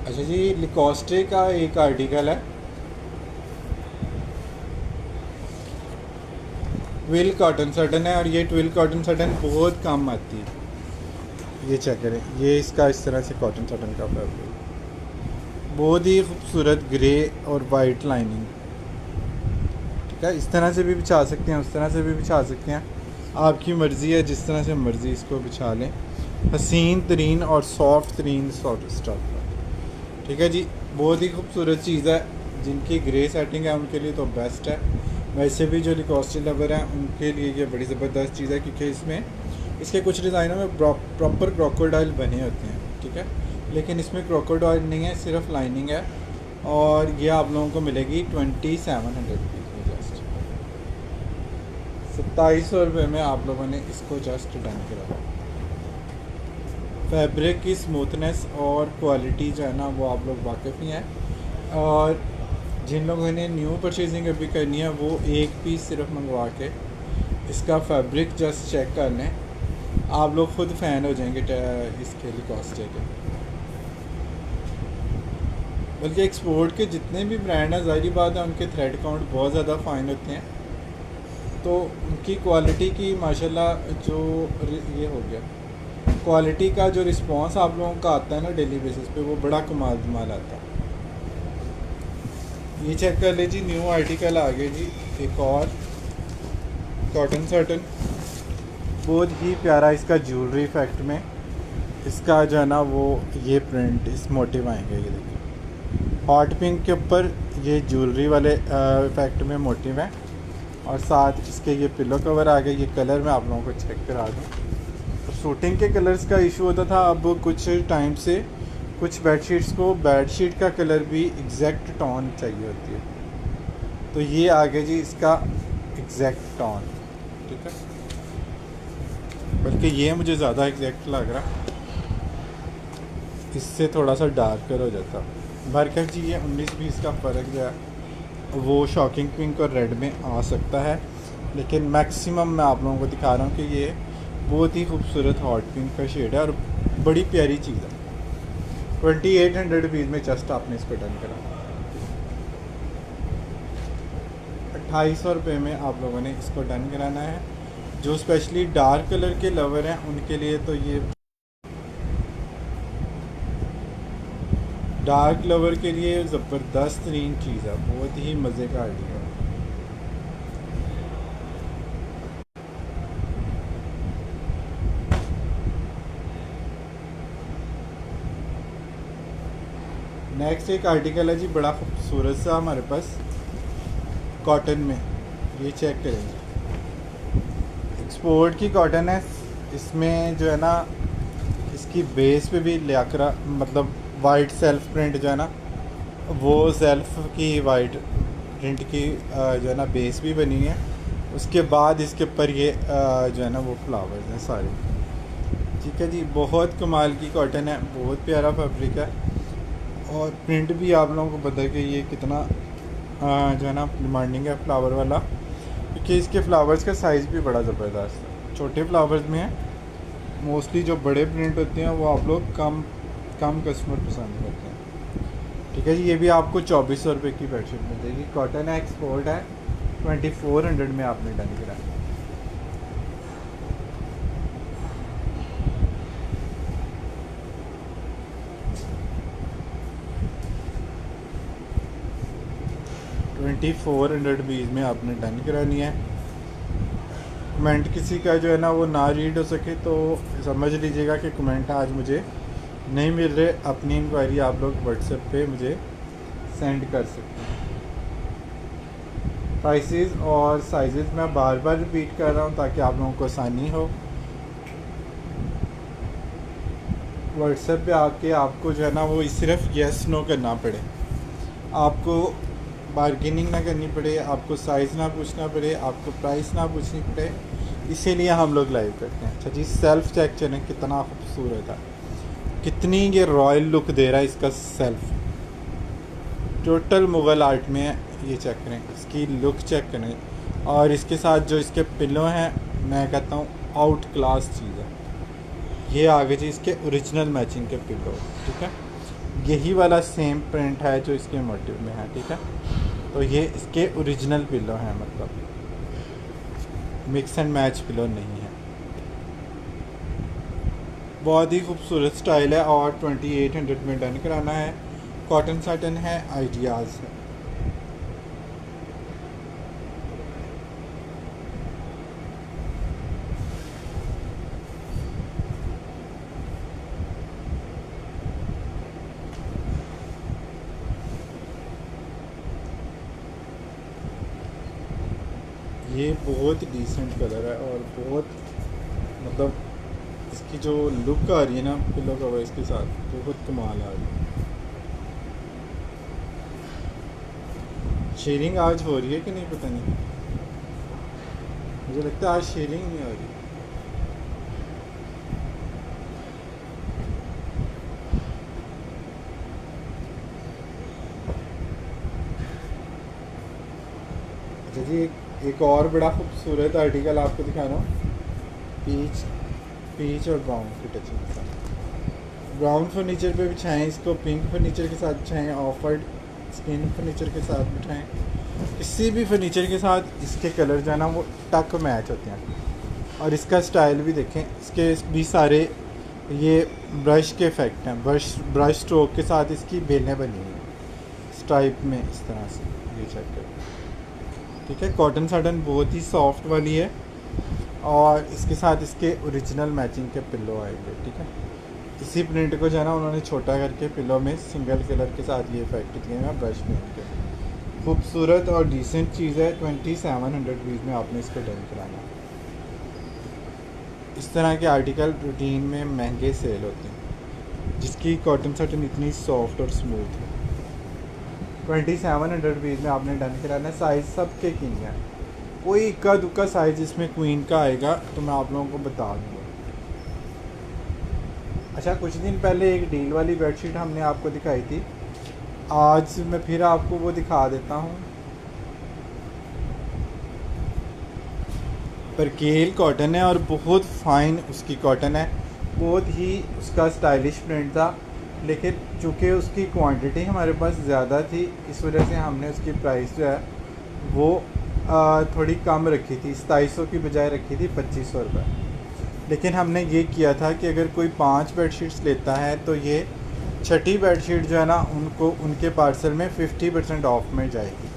अच्छा जी, लिकोस्टे का एक आर्टिकल है, ट्विल कॉटन सटन है, और ये ट्विल कॉटन सटन बहुत काम आती है। ये चेक करें, ये इसका इस तरह से कॉटन सटन का फैब्रिक, बहुत ही खूबसूरत ग्रे और वाइट लाइनिंग। ठीक है, इस तरह से भी बिछा सकते हैं, उस तरह से भी बिछा सकते हैं, आपकी मर्ज़ी है, जिस तरह से मर्ज़ी इसको बिछा लें। हसीन तरीन और सॉफ्ट तरीन स्टफ। ठीक है जी, बहुत ही खूबसूरत चीज़ है। जिनकी ग्रे सेटिंग है उनके लिए तो बेस्ट है। वैसे भी जो लिकोस्टे लवर हैं उनके लिए ये बड़ी ज़बरदस्त चीज़ है, क्योंकि इसमें इसके कुछ डिज़ाइनों में प्रॉपर क्रोकोडाइल बने होते हैं। ठीक है, लेकिन इसमें क्रोकोडाइल नहीं है, सिर्फ लाइनिंग है। और ये आप लोगों को मिलेगी 2700 रुपीज़ में, जस्ट 2700 रुपये में आप लोगों ने इसको जस्ट डन करा। फैब्रिक की स्मूथनेस और क्वालिटी जो है ना वो आप लोग वाकिफ़ ही हैं। और जिन लोगों ने न्यू परचेजिंग अभी करनी है वो एक पीस सिर्फ मंगवा के इसका फैब्रिक जस्ट चेक कर लें, आप लोग ख़ुद फ़ैन हो जाएंगे इसके लिकोस्टे के। बल्कि एक्सपोर्ट के जितने भी ब्रांड हैं, ज़ाहिर बात है उनके थ्रेड काउंट बहुत ज़्यादा फ़ाइन होते हैं, तो उनकी क्वालिटी की माशाल्लाह जो ये हो गया, क्वालिटी का जो रिस्पांस आप लोगों का आता है ना डेली बेसिस पे, वो बड़ा कमाल आता है। ये चेक कर ले जी, न्यू आर्टिकल आ गया जी, एक और कॉटन सटन, बहुत ही प्यारा इसका ज्वेलरी इफेक्ट में इसका जो है ना वो ये प्रिंट, इस मोटिव आएंगे। ये देखिए, हॉट पिंक के ऊपर ये ज्वेलरी वाले इफेक्ट में मोटिव है, और साथ इसके ये पिलो कवर आ गए। ये कलर मैं आप लोगों को चेक करा दूँ। तो शूटिंग के कलर्स का इशू होता था, अब कुछ टाइम से कुछ बेडशीट्स को बेडशीट का कलर भी एग्जैक्ट टोन चाहिए होती है, तो ये आ गया जी इसका एग्जैक्ट टोन। ठीक है, बल्कि ये मुझे ज़्यादा एग्जैक्ट लग रहा, इससे थोड़ा सा डार्कर हो जाता। बरकत जी, ये 19-20 का फ़र्क जो है वो शॉकिंग पिंक और रेड में आ सकता है, लेकिन मैक्सिमम मैं आप लोगों को दिखा रहा हूँ कि ये बहुत ही खूबसूरत हॉट पिंक का शेड है और बड़ी प्यारी चीज़ है। 2800 रुपीज़ में जस्ट आपने इसको डन करा। 2800 रुपये में आप लोगों ने इसको डन कराना है। जो स्पेशली डार्क कलर के लवर हैं उनके लिए तो ये डार्क लवर के लिए ज़बरदस्त तरीन चीज़ है, बहुत ही मज़े का आइडिया है। नेक्स्ट एक आर्टिकल है जी, बड़ा खूबसूरत सा हमारे पास कॉटन में, ये चेक करेंगे, एक्सपोर्ट की कॉटन है। इसमें जो है ना इसकी बेस पे भी लियाकरा, मतलब वाइट सेल्फ प्रिंट जो है ना वो सेल्फ की वाइट प्रिंट की जो है ना बेस भी बनी है। उसके बाद इसके ऊपर ये जो है ना वो फ्लावर्स हैं सारे। ठीक है जी, बहुत कमाल की कॉटन है, बहुत प्यारा फैब्रिक है, और प्रिंट भी आप लोगों को पता है कि ये कितना जो है ना डिमांडिंग है फ्लावर वाला, क्योंकि इसके फ्लावर्स का साइज़ भी बड़ा ज़बरदस्त है। छोटे फ्लावर्स में है, मोस्टली जो बड़े प्रिंट होते हैं वो आप लोग कम कस्टमर पसंद करते हैं। ठीक है जी, ये भी आपको 2400 रुपये की बेडशीट मिलेगी। कॉटन है, एक्सपोर्ट है, 2400 में आपने डन करा। 2400 रुपीज़ में आपने डन करानी है। कमेंट किसी का जो है ना वो ना रीड हो सके तो समझ लीजिएगा कि कमेंट आज मुझे नहीं मिल रहे। अपनी इंक्वायरी आप लोग व्हाट्सएप पे मुझे सेंड कर सकते हैं। प्राइसेस और साइजेस मैं बार बार रिपीट कर रहा हूँ ताकि आप लोगों को आसानी हो। व्हाट्सएप पे आके आपको जो है ना वो सिर्फ यस नो करना पड़े, आपको बार्गेनिंग ना करनी पड़े, आपको साइज़ ना पूछना पड़े, आपको प्राइस ना पूछनी पड़े, इसीलिए हम लोग लाइव करते हैं। अच्छा जी, सेल्फ चेक करें कितना खूबसूरत है, कितनी ये रॉयल लुक दे रहा है इसका सेल्फ, टोटल मुग़ल आर्ट में है। ये चेक करें, इसकी लुक चेक करें, और इसके साथ जो इसके पिलो हैं मैं कहता हूँ आउट क्लास चीज़ है। ये आगे जी इसके ओरिजिनल मैचिंग के पिलो, ठीक है। यही वाला सेम प्रिंट है जो इसके मोटिव में है, ठीक है। तो ये इसके ओरिजिनल पिलो हैं, मतलब मिक्स एंड मैच पिलो नहीं है। बहुत ही खूबसूरत स्टाइल है और 2800 में डन कराना है। कॉटन साटन है, आइडियाज़ है। ये बहुत डिसेंट कलर है और बहुत मतलब इसकी जो लुक आ रही है ना पिलो कवर इसके साथ, बहुत कमाल आ रही है। शेयरिंग आज हो रही है कि नहीं पता नहीं, मुझे लगता है आज शेयरिंग नहीं हो रही। अच्छा जी, एक और बड़ा खूबसूरत आर्टिकल आपको दिखा रहा हूँ, पीच और ब्राउन की टचिंग के साथ। ब्राउन फर्नीचर पे बिछाएं इसको, पिंक फर्नीचर के साथ बिछाएं, ऑफ वाइट स्किन फर्नीचर के साथ बिठाएं, किसी भी फर्नीचर के साथ इसके कलर जो है ना वो टक मैच होते हैं। और इसका स्टाइल भी देखें, इसके भी सारे ये ब्रश के इफ़ेक्ट हैं, ब्रश स्ट्रोक के साथ इसकी बेलें बनी हुई हैं स्ट्राइप में इस तरह से, ये चेक करें, ठीक है। कॉटन साटन बहुत ही सॉफ्ट वाली है और इसके साथ इसके ओरिजिनल मैचिंग के पिलो आएंगे, ठीक है। इसी प्रिंट को जो है ना उन्होंने छोटा करके पिलो में सिंगल कलर के साथ ये इफेक्ट दिए हैं ब्रश पेंट के। खूबसूरत और डिसेंट चीज़ है। 2700 रुपीज़ में आपने इसको डन कराना। इस तरह के आर्टिकल रूटीन में महंगे सेल होते हैं, जिसकी कॉटन साटन इतनी सॉफ्ट और स्मूथ है। 2700 रुपीज़ में आपने डन कराना है। साइज़ सब के किंग है, कोई इक्का दुक्का साइज़ इसमें क्वीन का आएगा तो मैं आप लोगों को बता दूँगा। अच्छा, कुछ दिन पहले एक डील वाली बेडशीट हमने आपको दिखाई थी, आज मैं फिर आपको वो दिखा देता हूँ। परकेल कॉटन है और बहुत फाइन उसकी कॉटन है, बहुत ही उसका स्टाइलिश प्रिंट था, लेकिन चूँकि उसकी क्वांटिटी हमारे पास ज़्यादा थी इस वजह से हमने उसकी प्राइस जो है वो थोड़ी कम रखी थी, 2700 की बजाय रखी थी 2500 रुपये। लेकिन हमने ये किया था कि अगर कोई 5 बेडशीट्स लेता है तो ये छठी बेडशीट जो है ना उनको उनके पार्सल में 50% ऑफ में जाएगी।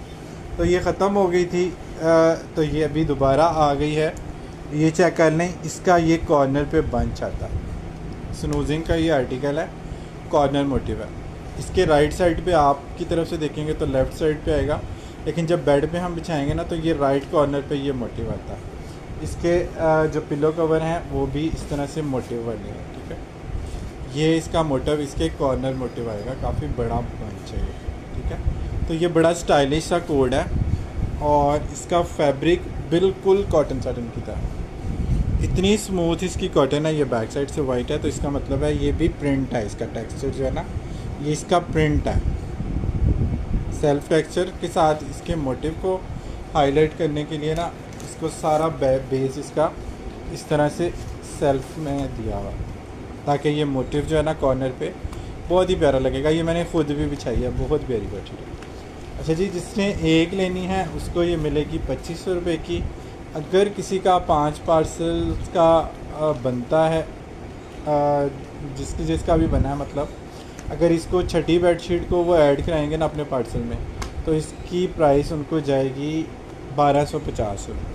तो ये ख़त्म हो गई थी, तो ये अभी दोबारा आ गई है। ये चेक कर लें, इसका ये कॉर्नर पे बंच आता है, स्नूजिंग का ये आर्टिकल है, कॉर्नर मोटिव है। इसके राइट साइड पे आपकी तरफ से देखेंगे तो लेफ़्ट साइड पे आएगा, लेकिन जब बेड पे हम बिछाएंगे ना तो ये राइट कॉर्नर पे ये मोटिव आता है। इसके जो पिलो कवर हैं वो भी इस तरह से मोटिव वाले हैं, ठीक है। ये इसका मोटिव इसके कॉर्नर मोटिव आएगा, काफ़ी बड़ा बंच है ये, ठीक है। तो ये बड़ा स्टाइलिश सा कोड है और इसका फैब्रिक बिल्कुल कॉटन साटन की तरह, इतनी स्मूथ इसकी कॉटन है। ये बैक साइड से वाइट है तो इसका मतलब है ये भी प्रिंट है, इसका टेक्सचर जो है ना ये इसका प्रिंट है। सेल्फ टेक्सचर के साथ इसके मोटिव को हाईलाइट करने के लिए ना इसको सारा बेस इसका इस तरह से सेल्फ में दिया हुआ, ताकि ये मोटिव जो है ना कॉर्नर पे बहुत ही प्यारा लगेगा। ये मैंने खुद भी बिछाई है, बहुत प्यारी बेडशीट है। अच्छा जी, जिसने एक लेनी है उसको ये मिलेगी 2500 रुपये की। अगर किसी का 5 पार्सल का बनता है, जिसका भी बना है, मतलब अगर इसको छठी बेडशीट को वो ऐड कराएंगे ना अपने पार्सल में तो इसकी प्राइस उनको जाएगी 1250 रुपये,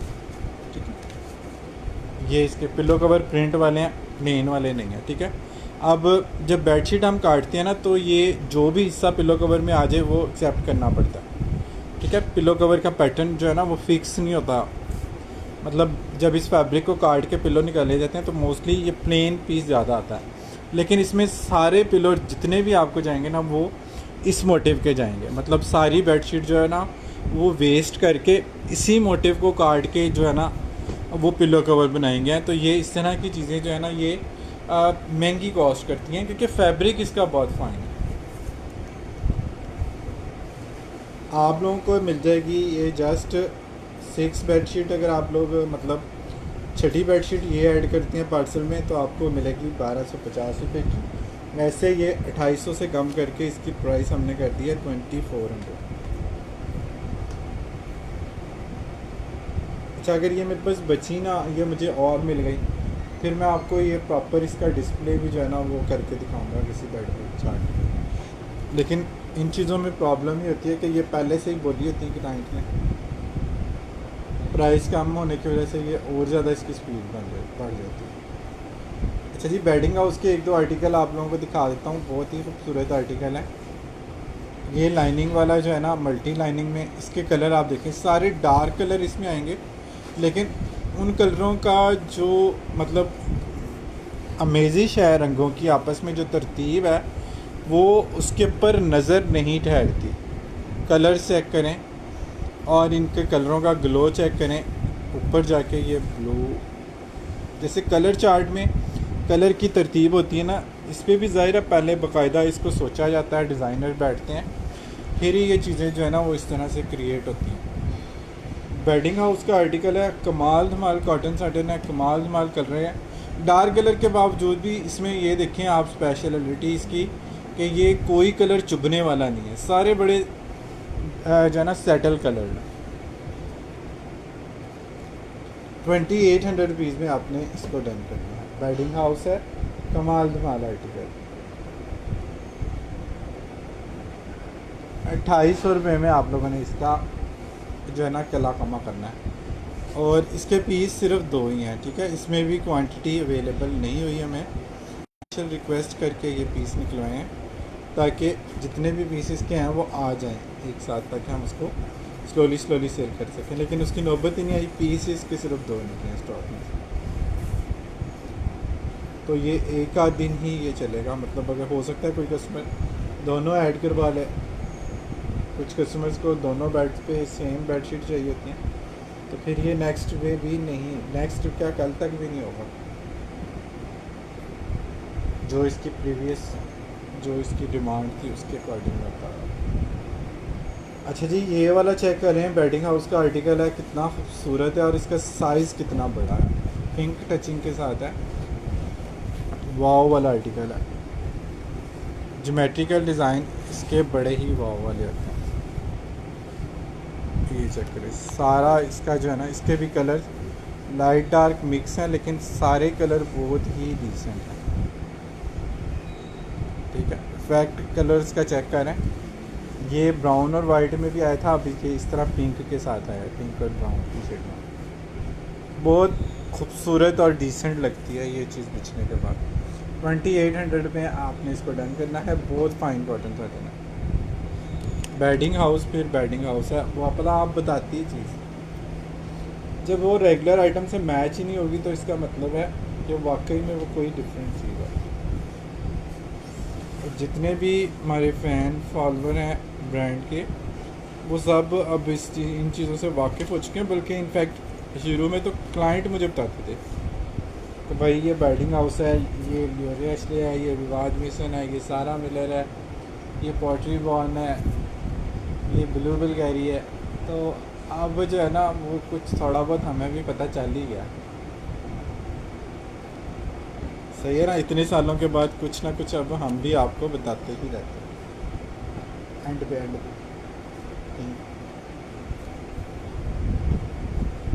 ठीक है। ये इसके पिलो कवर प्रिंट वाले हैं, प्लेन वाले नहीं हैं, ठीक है। अब जब बेडशीट हम काटते हैं ना तो ये जो भी हिस्सा पिलो कवर में आ जाए वो एक्सेप्ट करना पड़ता है। ठीक है। पिलो कवर का पैटर्न जो है ना वो फिक्स नहीं होता, मतलब जब इस फैब्रिक को काट के पिलो निकाले जाते हैं तो मोस्टली ये प्लेन पीस ज़्यादा आता है, लेकिन इसमें सारे पिलो जितने भी आपको जाएंगे ना वो इस मोटिव के जाएंगे। मतलब सारी बेडशीट जो है ना वो वेस्ट करके इसी मोटिव को काट के जो है ना वो पिलो कवर बनाएंगे। तो ये इस तरह की चीज़ें जो है ना ये महंगी कॉस्ट करती हैं, क्योंकि फैब्रिक इसका बहुत फाइन है। आप लोगों को मिल जाएगी ये जस्ट 6 बेडशीट। अगर आप लोग मतलब छठी बेडशीट ये ऐड करती हैं पार्सल में तो आपको मिलेगी 1250 रुपये की। वैसे ये 2800 से कम करके इसकी प्राइस हमने कर दी है 2400। अच्छा, अगर ये मेरे पास बची ना, ये मुझे और मिल गई, फिर मैं आपको ये प्रॉपर इसका डिस्प्ले भी जो है ना वो करके दिखाऊंगा किसी बेड पर चार्ट। लेकिन इन चीज़ों में प्रॉब्लम ये होती है कि ये पहले से ही बोली होती है क्लाइंट ने, प्राइस कम होने की वजह से ये और ज़्यादा इसकी स्पीड बढ़ जाती है। अच्छा जी, बेडिंग हाउस के 1-2 आर्टिकल आप लोगों को दिखा देता हूँ। बहुत ही खूबसूरत आर्टिकल है ये। लाइनिंग वाला जो है ना, मल्टी लाइनिंग में इसके कलर आप देखें, सारे डार्क कलर इसमें आएंगे, लेकिन उन कलरों का जो मतलब अमेजिश है, रंगों की आपस में जो तरतीब है वो उसके ऊपर नज़र नहीं ठहरती। कलर चेक करें और इनके कलरों का ग्लो चेक करें। ऊपर जाके ये ब्लू, जैसे कलर चार्ट में कलर की तरतीब होती है ना, इस पर भी ज़ाहिर है पहले बाकायदा इसको सोचा जाता है, डिज़ाइनर बैठते हैं, फिर ही ये चीज़ें जो है ना वो इस तरह से क्रिएट होती हैं। बेडिंग हाउस का आर्टिकल है, कमाल धमाल कॉटन साटन है, कमाल धमाल कलर है। डार्क कलर के बावजूद भी इसमें ये देखें आप स्पेशलिटी इसकी कि ये कोई कलर चुभने वाला नहीं है, सारे बड़े जो है ना सेटल कलर। 2800 रुपीज़ में आपने इसको डन करना है। बेडिंग हाउस है, कमाल धमाल आर्टिकल। 2800 रुपये में आप लोगों ने इसका जो है ना कला कमा करना है। और इसके पीस सिर्फ 2 ही हैं, ठीक है। इसमें भी क्वांटिटी अवेलेबल नहीं हुई हमें, स्पेशल रिक्वेस्ट करके ये पीस निकलवाए हैं ताकि जितने भी पीसेस के हैं वो आ जाएं एक साथ, ताकि हम उसको स्लोली सेल कर सकें। लेकिन उसकी नौबत ही नहीं आई, पीसेस के सिर्फ 2 निकले स्टॉक में। तो ये एक आध दिन ही ये चलेगा। मतलब अगर हो सकता है कोई कस्टमर दोनों ऐड करवा ले, कुछ कस्टमर्स को दोनों बेड पे सेम बेडशीट चाहिए होती हैं, तो फिर ये नेक्स्ट वे भी नहीं, नेक्स्ट क्या कल तक भी नहीं होगा। जो इसकी प्रीवियस जो इसकी डिमांड थी उसके अकॉर्डिंग होता है। अच्छा जी, ये वाला चेक करें, बेडिंग हाउस का आर्टिकल है, कितना खूबसूरत है और इसका साइज़ कितना बड़ा है, पिंक टचिंग के साथ है। वाव वाला आर्टिकल है, ज्योमेट्रिकल डिज़ाइन इसके बड़े ही वाव वाले होते हैं। ये चेक करें, सारा इसका जो है ना, इसके भी कलर लाइट डार्क मिक्स हैं, लेकिन सारे कलर बहुत ही डिसेंट हैं, ठीक है। इफेक्ट कलर्स का चेक करें, ये ब्राउन और वाइट में भी आया था, अभी ये इस तरह पिंक के साथ आया है, पिंक और ब्राउन की शेड में। बहुत खूबसूरत और डिसेंट लगती है ये चीज़ बिछने के बाद। 2800 में आपने इसको डन करना है। बहुत फाइन कॉटन था देना। बेडिंग हाउस फिर बेडिंग हाउस है, वो अपना आप बताती है चीज़। जब वो रेगुलर आइटम से मैच ही नहीं होगी तो इसका मतलब है कि वाकई में वो कोई डिफरेंट चीज़ है। और जितने भी हमारे फ़ैन फॉलोअर हैं ब्रांड के, वो सब अब इन चीज़ों से वाकिफ़ हो चुके हैं। बल्कि इनफैक्ट शुरू में तो क्लाइंट मुझे बताते थे तो भाई ये बेडिंग हाउस है, ये ल्योरिया एशले है, ये विवाद मिशन है, ये सारा मिलर है, ये पॉटरी बॉर्न है, ये ब्लू बुल्गारी है। तो अब जो है ना वो कुछ थोड़ा बहुत हमें भी पता चल ही गया। सही है ना, इतने सालों के बाद कुछ ना कुछ अब हम भी आपको बताते ही रहते हैं एंड पे एंड पे।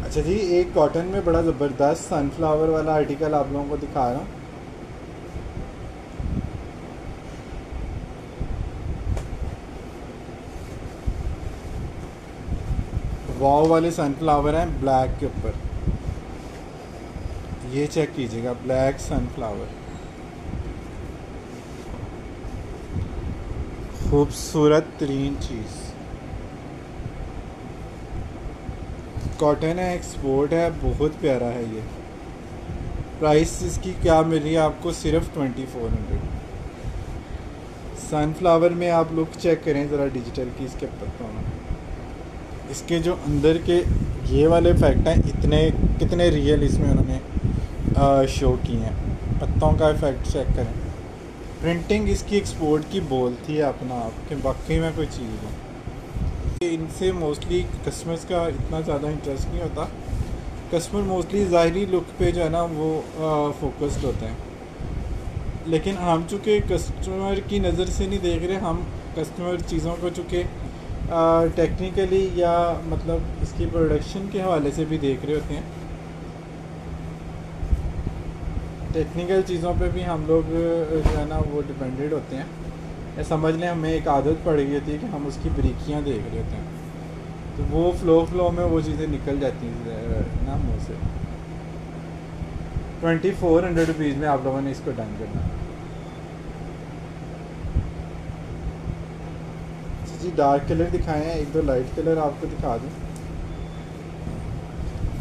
अच्छा जी, एक कॉटन में बड़ा ज़बरदस्त सनफ्लावर वाला आर्टिकल आप लोगों को दिखा रहा हूँ। वाव वाले सनफ्लावर हैं ब्लैक के ऊपर, ये चेक कीजिएगा, ब्लैक सनफ्लावर, खूबसूरत तरीन चीज़। कॉटन है, एक्सपोर्ट है, बहुत प्यारा है ये। प्राइस इसकी क्या मिल रही है आपको? सिर्फ 2400। सनफ्लावर में आप लुक चेक करें ज़रा डिजिटल की, इसके पत्तों में, इसके जो अंदर के ये वाले इफेक्ट हैं, इतने कितने रियल इसमें उन्होंने शो किए हैं। पत्तों का इफेक्ट चेक करें। प्रिंटिंग इसकी एक्सपोर्ट की बोलती है अपना आप कि वाकई में कोई चीज़ है। इनसे मोस्टली कस्टमर्स का इतना ज़्यादा इंटरेस्ट नहीं होता। कस्टमर मोस्टली ज़ाहिरी लुक पे जो है ना वो फोकस्ड होते हैं, लेकिन हम चूँकि कस्टमर की नज़र से नहीं देख रहे, हम कस्टमर चीज़ों को चूँकि टेक्निकली या मतलब इसकी प्रोडक्शन के हवाले से भी देख रहे होते हैं। टेक्निकल चीज़ों पे भी हम लोग जो है ना वो डिपेंडेड होते हैं, या समझ लें हमें एक आदत पड़ गई होती है कि हम उसकी बारीकियाँ देख रहे होते हैं, तो वो फ्लो में वो चीज़ें निकल जाती हैं ना मुँह से। 2400 रुपीज़ में आप लोगों ने इसको डन करना है। जी डार्क कलर दिखाए हैं, एक दो लाइट कलर आपको दिखा दूँ।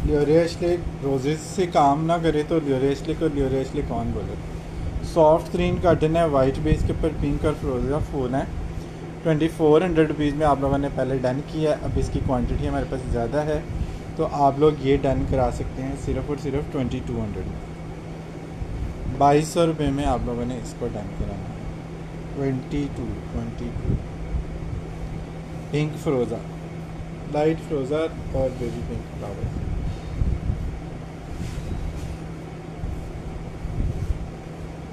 लियोरेशले रोजेस से काम ना करे तो लियोरेशले को लियोरेशले कौन बोले। सॉफ्ट ग्रीन कॉटन है, वाइट बेस के ऊपर पिंक और फ्रोजा फूल है। 2400 रुपीज़ में आप लोगों ने पहले डन किया। अब इसकी क्वांटिटी हमारे पास ज़्यादा है तो आप लोग ये डन करा सकते हैं सिर्फ़ और सिर्फ 2200 में। 2200 रुपये में आप लोगों ने इसको डन कराना है। 22 पिंक फ्रोज़ा, लाइट फ्रोज़ा और बेबी पिंक फ्लावर।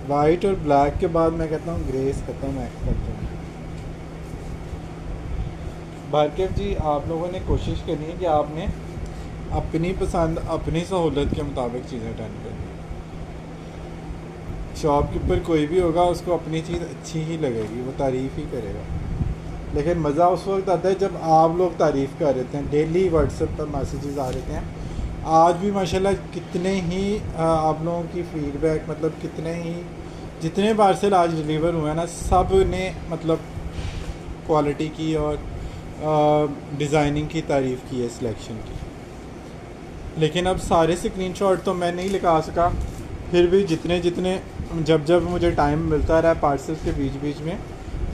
वाइट और ब्लैक के बाद मैं कहता हूँ ग्रेस ख़त्म है करते हैं। भार्गव जी आप लोगों ने कोशिश करनी है कि आपने अपनी पसंद अपनी सहूलत के मुताबिक चीज़ें डन करनी है। शॉपकीपर कोई भी होगा उसको अपनी चीज़ अच्छी ही लगेगी, वो तारीफ़ ही करेगा, लेकिन मज़ा उस वक्त आता है जब आप लोग तारीफ़ कर रहे हैं। डेली व्हाट्सएप पर मैसेजेस आ रहे हैं। आज भी माशाल्लाह कितने ही आप लोगों की फ़ीडबैक, मतलब कितने ही जितने पार्सल आज डिलीवर हुए हैं ना, सब ने मतलब क्वालिटी की और डिज़ाइनिंग की तारीफ़ की है, सिलेक्शन की। लेकिन अब सारे स्क्रीनशॉट तो मैं नहीं लगा सका, फिर भी जितने जितने जब मुझे टाइम मिलता रहा पार्सल्स के बीच बीच में,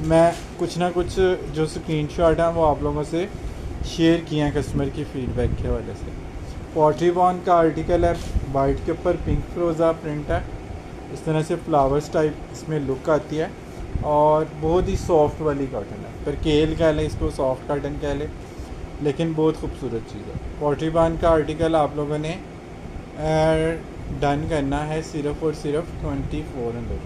मैं कुछ ना कुछ जो स्क्रीनशॉट हैं वो आप लोगों से शेयर किए हैं कस्टमर की फ़ीडबैक के वजह से। पॉटरी बॉन का आर्टिकल है, वाइट के ऊपर पिंक फ्रोज़ा प्रिंट है, इस तरह से फ्लावर्स टाइप इसमें लुक आती है और बहुत ही सॉफ्ट वाली कॉटन है। पर केल कह लें इसको, सॉफ्ट कॉटन कह लें, लेकिन बहुत खूबसूरत चीज़ है। पॉटरी बॉन का आर्टिकल आप लोगों ने डन करना है सिर्फ़ और सिर्फ 2400।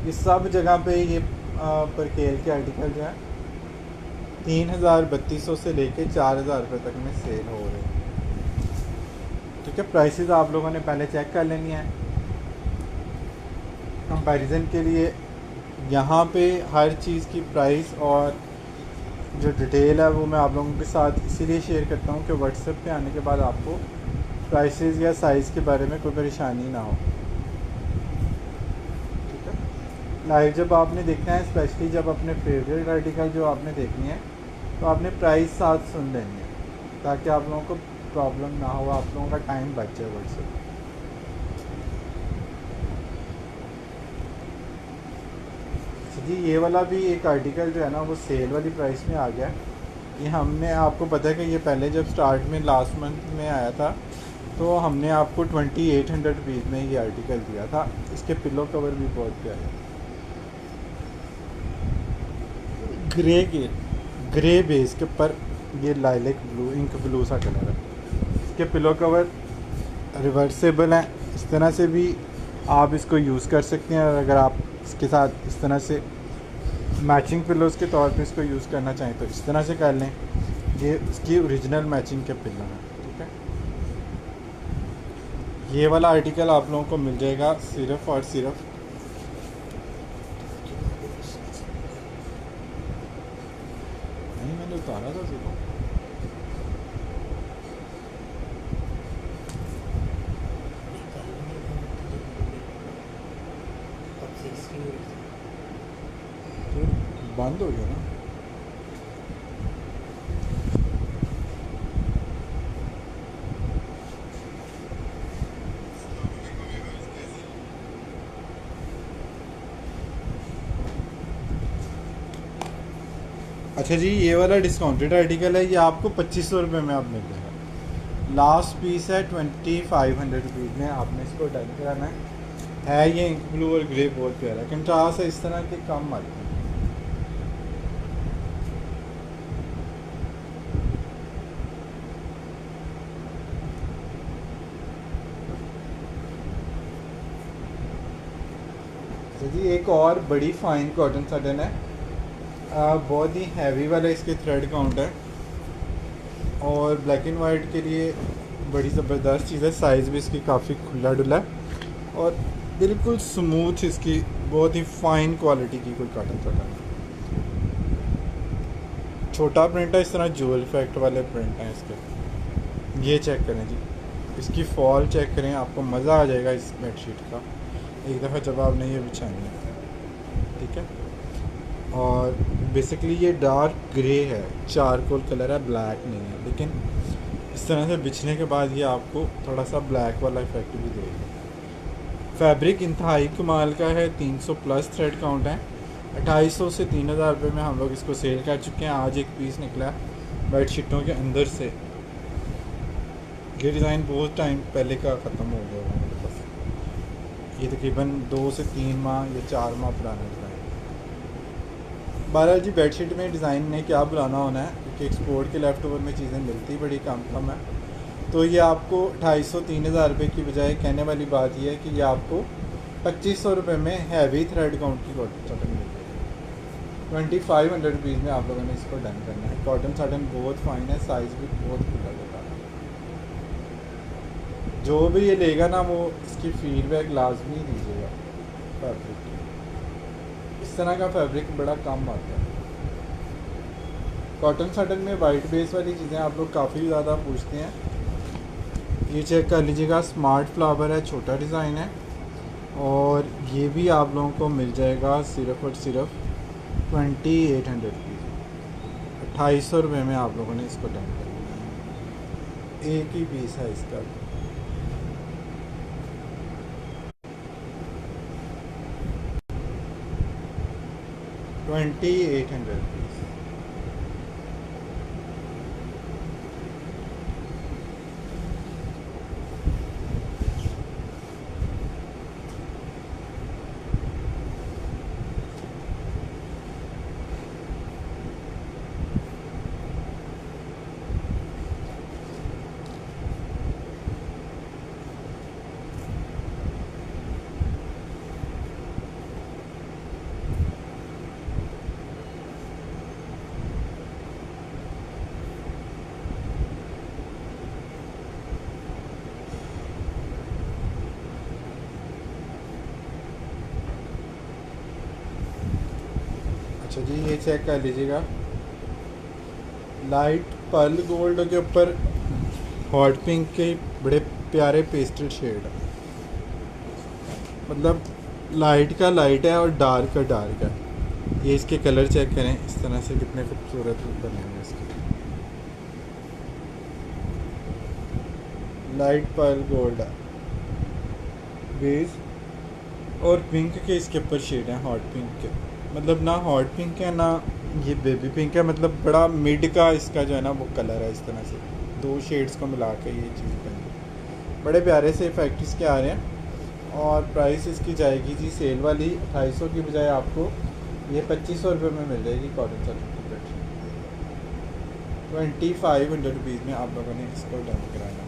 ये सब जगह पे ये पर केल के आर्टिकल जो है 3200 से लेके 4000 रुपये तक में सेल हो रहे हैं। ठीक है, प्राइसेस आप लोगों ने पहले चेक कर लेनी है कंपैरिजन के लिए। यहाँ पे हर चीज़ की प्राइस और जो डिटेल है वो मैं आप लोगों के साथ इसीलिए शेयर करता हूँ कि व्हाट्सएप पे आने के बाद आपको प्राइसेस या साइज़ के बारे में कोई परेशानी ना हो। ठीक है, लाइव जब आपने देखना है, स्पेशली जब अपने फेवरेट आर्टिकल जो आपने देखनी है, तो आपने प्राइस साथ सुन लेनी है ताकि आप लोगों को प्रॉब्लम ना हो, आप लोगों का टाइम बच जाए व्हाट्सएप। जी ये वाला भी एक आर्टिकल जो है ना वो सेल वाली प्राइस में आ गया। ये हमने आपको पता है कि ये पहले जब स्टार्ट में लास्ट मंथ में आया था तो हमने आपको 2800 रुपीज़ में ये आर्टिकल दिया था। इसके पिलो कवर भी बहुत प्यारे, ग्रे बेस के ऊपर ये लाइलेक ब्लू, इंक ब्लू सा कलर है। इसके पिलो कवर रिवर्सेबल हैं, इस तरह से भी आप इसको यूज़ कर सकते हैं। और अगर आप इसके साथ इस तरह से मैचिंग पिलोज़ के तौर पे इसको यूज़ करना चाहें तो इस तरह से कर लें। ये इसकी ओरिजिनल मैचिंग के पिलो हैं। ठीक है, ये वाला आर्टिकल आप लोगों को मिल जाएगा सिर्फ़ और सिर्फ नहीं, मैंने उतारा था सिर्फ बंद हो गया ना। अच्छा जी, ये वाला डिस्काउंटेड आर्टिकल है, ये आपको 2500 रुपये में आप मिल जाएगा। लास्ट पीस है 2500 रुपीज़ में, आपने इसको डन कराना है। ये इंक ब्लू और ग्रे बहुत प्यारा है, कंट्रास्ट है, इस तरह के कम आते हैं। अच्छा जी, एक और बड़ी फाइन कॉटन सटन है, बहुत ही हैवी वाला इसके थ्रेड काउंट है, और ब्लैक एंड वाइट के लिए बड़ी ज़बरदस्त चीज़ है। साइज़ भी इसकी काफ़ी खुला डुला है और बिल्कुल स्मूथ, इसकी बहुत ही फाइन क्वालिटी की कोई कॉटन सटन है। छोटा प्रिंट है, इस तरह जूल इफेक्ट वाले प्रिंट हैं इसके। ये चेक करें जी, इसकी फॉल चेक करें, आपको मज़ा आ जाएगा इस बेडशीट का एक दफ़ा जब आपने ये बिछानी है। ठीक है, और बेसिकली ये डार्क ग्रे है, चारकोल कलर है, ब्लैक नहीं है, लेकिन इस तरह से बिछने के बाद ये आपको थोड़ा सा ब्लैक वाला इफेक्ट भी देगा। फैब्रिक इंतहाई कमाल का है, 300 प्लस थ्रेड काउंट है। 2800 से 3000 रुपये में हम लोग इसको सेल कर चुके हैं। आज एक पीस निकला है बेडशीटों के अंदर से। ये डिज़ाइन बहुत टाइम पहले का ख़त्म हो गया है मेरे पास। ये तकरीबन 2 से 3 माह या 4 माह पुराना डिज़ाइन। 12 जी, बेडशीट में डिज़ाइन ने क्या बुलाना होना है, क्योंकि एक्सपोर्ट के लेफ़्ट ओवर में चीज़ें मिलती बड़ी कम है। तो ये आपको 2500-3000 रुपये की बजाय, कहने वाली बात यह है कि ये आपको 2500 रुपये में हैवी थ्रेड काउंट की कॉटन सटन मिल जाएगी। 2500 रुपीज़ में आप लोगों ने इसको डन करना है। कॉटन सटन बहुत फाइन है, साइज़ भी बहुत खुला होता है। जो भी ये लेगा ना, वो इसकी फीडबैक लाजमी दीजिएगा। फैब्रिक इस तरह का फैब्रिक बड़ा कम आता है। कॉटन सटन में वाइट बेस वाली चीज़ें आप लोग काफ़ी ज़्यादा पूछते हैं। ये चेक कर लीजिएगा, स्मार्ट फ्लावर है, छोटा डिज़ाइन है, और ये भी आप लोगों को मिल जाएगा सिर्फ़ और सिर्फ 2800 रुपीज़। 2800 रुपये में आप लोगों ने इसको डन कर दिया। एक ही पीस है इसका। ₹2800। अच्छा जी, ये चेक कर लीजिएगा, लाइट पर्ल गोल्ड के ऊपर हॉट पिंक के बड़े प्यारे पेस्टल शेड है। मतलब लाइट का लाइट है और डार्क का डार्क है। ये इसके कलर चेक करें, इस तरह से कितने खूबसूरत बने हैं इसके। लाइट पर्ल गोल्ड है बेस, और पिंक के इसके ऊपर शेड हैं, हॉट पिंक के। मतलब ना हॉट पिंक है ना ये बेबी पिंक है, मतलब बड़ा मिड का इसका जो है ना वो कलर है। इस तरह से 2 शेड्स को मिला के ये चीज़ बनी, बड़े प्यारे से इफेक्ट इसके आ रहे हैं। और प्राइस इसकी जाएगी जी, सेल वाली 2800 की बजाय आपको ये 2500 रुपये में मिल जाएगी। कॉटन सटन की बेडशीट 2500 रुपीज़ में आप लोगों ने इसको डन कराना है।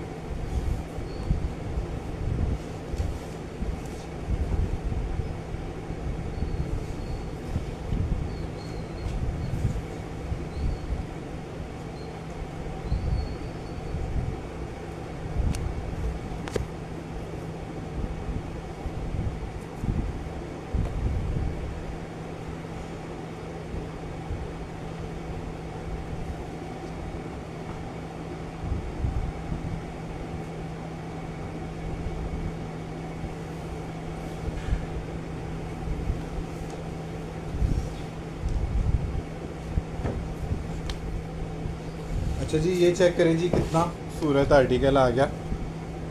अच्छा जी, ये चेक करें जी, कितना खूबसूरत आर्टिकल आ गया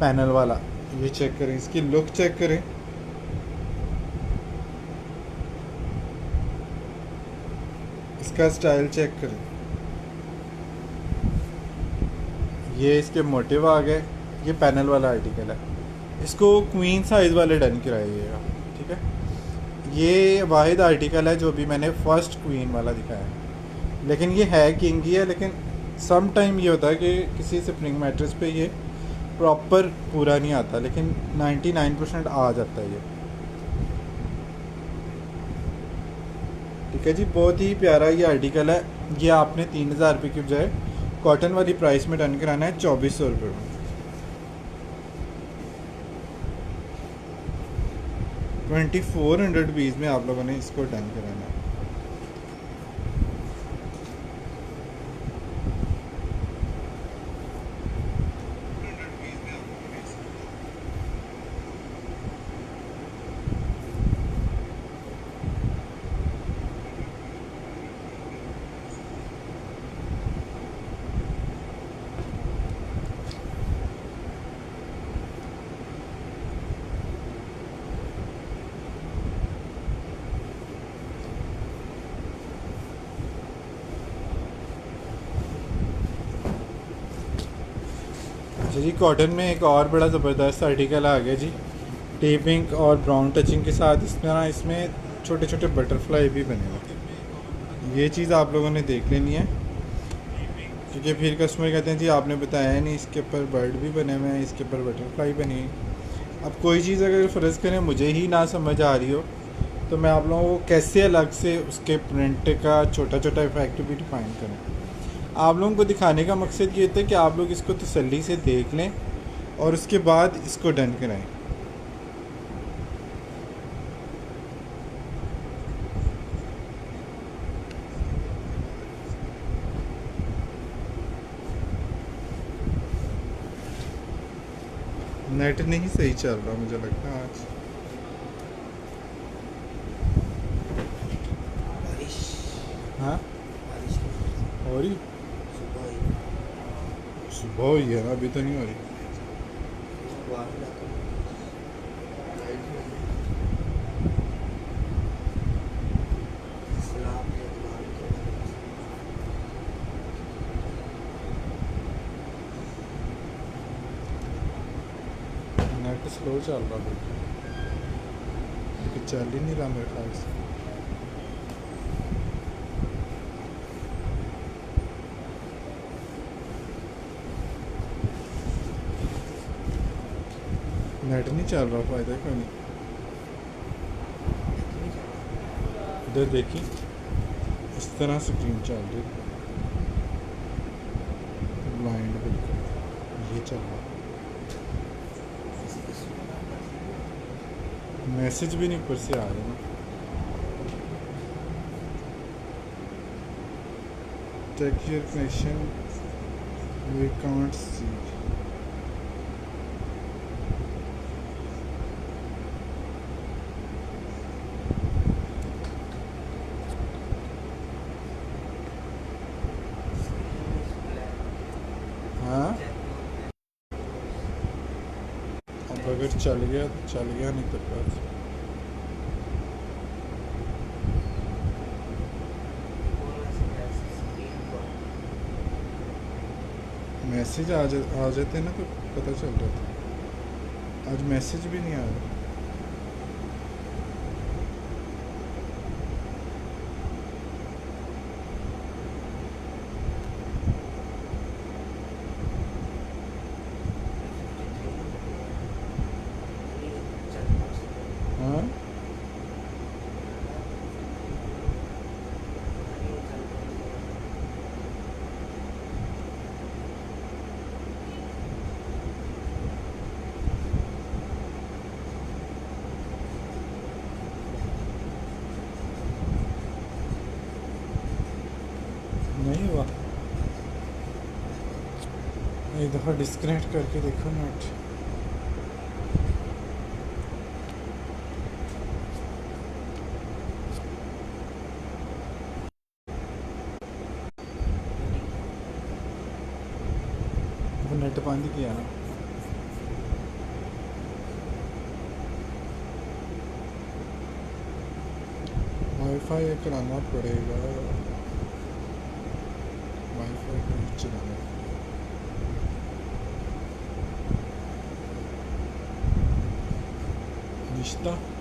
पैनल वाला। ये चेक करें, इसकी लुक चेक करें। इसका स्टाइल चेक करें। ये इसके मोटिव आ गए। ये पैनल वाला आर्टिकल है, इसको क्वीन साइज़ वाले डन कराइएगा, ठीक है। ये वाहिद आर्टिकल है जो भी मैंने फर्स्ट क्वीन वाला दिखाया है, लेकिन ये है किंग ही है। लेकिन सम टाइम ये होता है कि किसी स्प्रिंग मैट्रेस पे ये प्रॉपर पूरा नहीं आता, लेकिन 99% आ जाता है ये, ठीक है जी। बहुत ही प्यारा ये आर्टिकल है। ये आपने 3000 रुपये की बजाय कॉटन वाली प्राइस में डन कराना है 2400 रुपये में। 2400 रुपीज़ में आप लोगों ने इसको डन कराना है। अच्छा जी, कॉटन में एक और बड़ा ज़बरदस्त आर्टिकल आ गया जी, टेपिंग और ब्राउन टचिंग के साथ। इस तरह इसमें छोटे छोटे बटरफ्लाई भी बने हुए। ये चीज़ आप लोगों ने देख लेनी है, क्योंकि फिर कस्टमर कहते हैं जी आपने बताया नहीं, इसके ऊपर बर्ड भी बने हुए हैं, इसके ऊपर बटरफ्लाई बनी है। अब कोई चीज़ अगर फ़र्ज़ करें मुझे ही ना समझ आ रही हो, तो मैं आप लोगों को कैसे अलग से उसके प्रिंट का छोटा छोटा इफेक्ट भी डिफाइन करें। आप लोगों को दिखाने का मकसद ये था कि आप लोग इसको तसल्ली से देख लें और उसके बाद इसको डन कराएं। नेट नहीं सही चल रहा मुझे लगता है आज। हाँ, हो रही सुबह हुई है ना, अभी तो नहीं हो रही। नेट स्लो चल रहा बिल्कुल, लेकिन चल ही नहीं रहा मेरे ख्याल से। नेट नहीं चल रहा, फ़ायदा क्यों नहीं। इधर देखिए, इस तरह स्क्रीन चल रही, ब्लाइंड बिल्कुल ये चल रहा। मैसेज भी नहीं ऊपर से आ रहे ना। Check your connection, we can't see. हाँ, अब अगर चल गया तो चल गया, नहीं तो बस। मैसेज आ जाते ना तो पता चल जाता। आज मैसेज भी नहीं आ रहा। हाँ, नहीं हुआ। एक दफ़ा डिस्कनेक्ट करके देखो नेट। वो नेट बंद किया ना। वाईफाई कराना पड़ेगा। रिश्ता।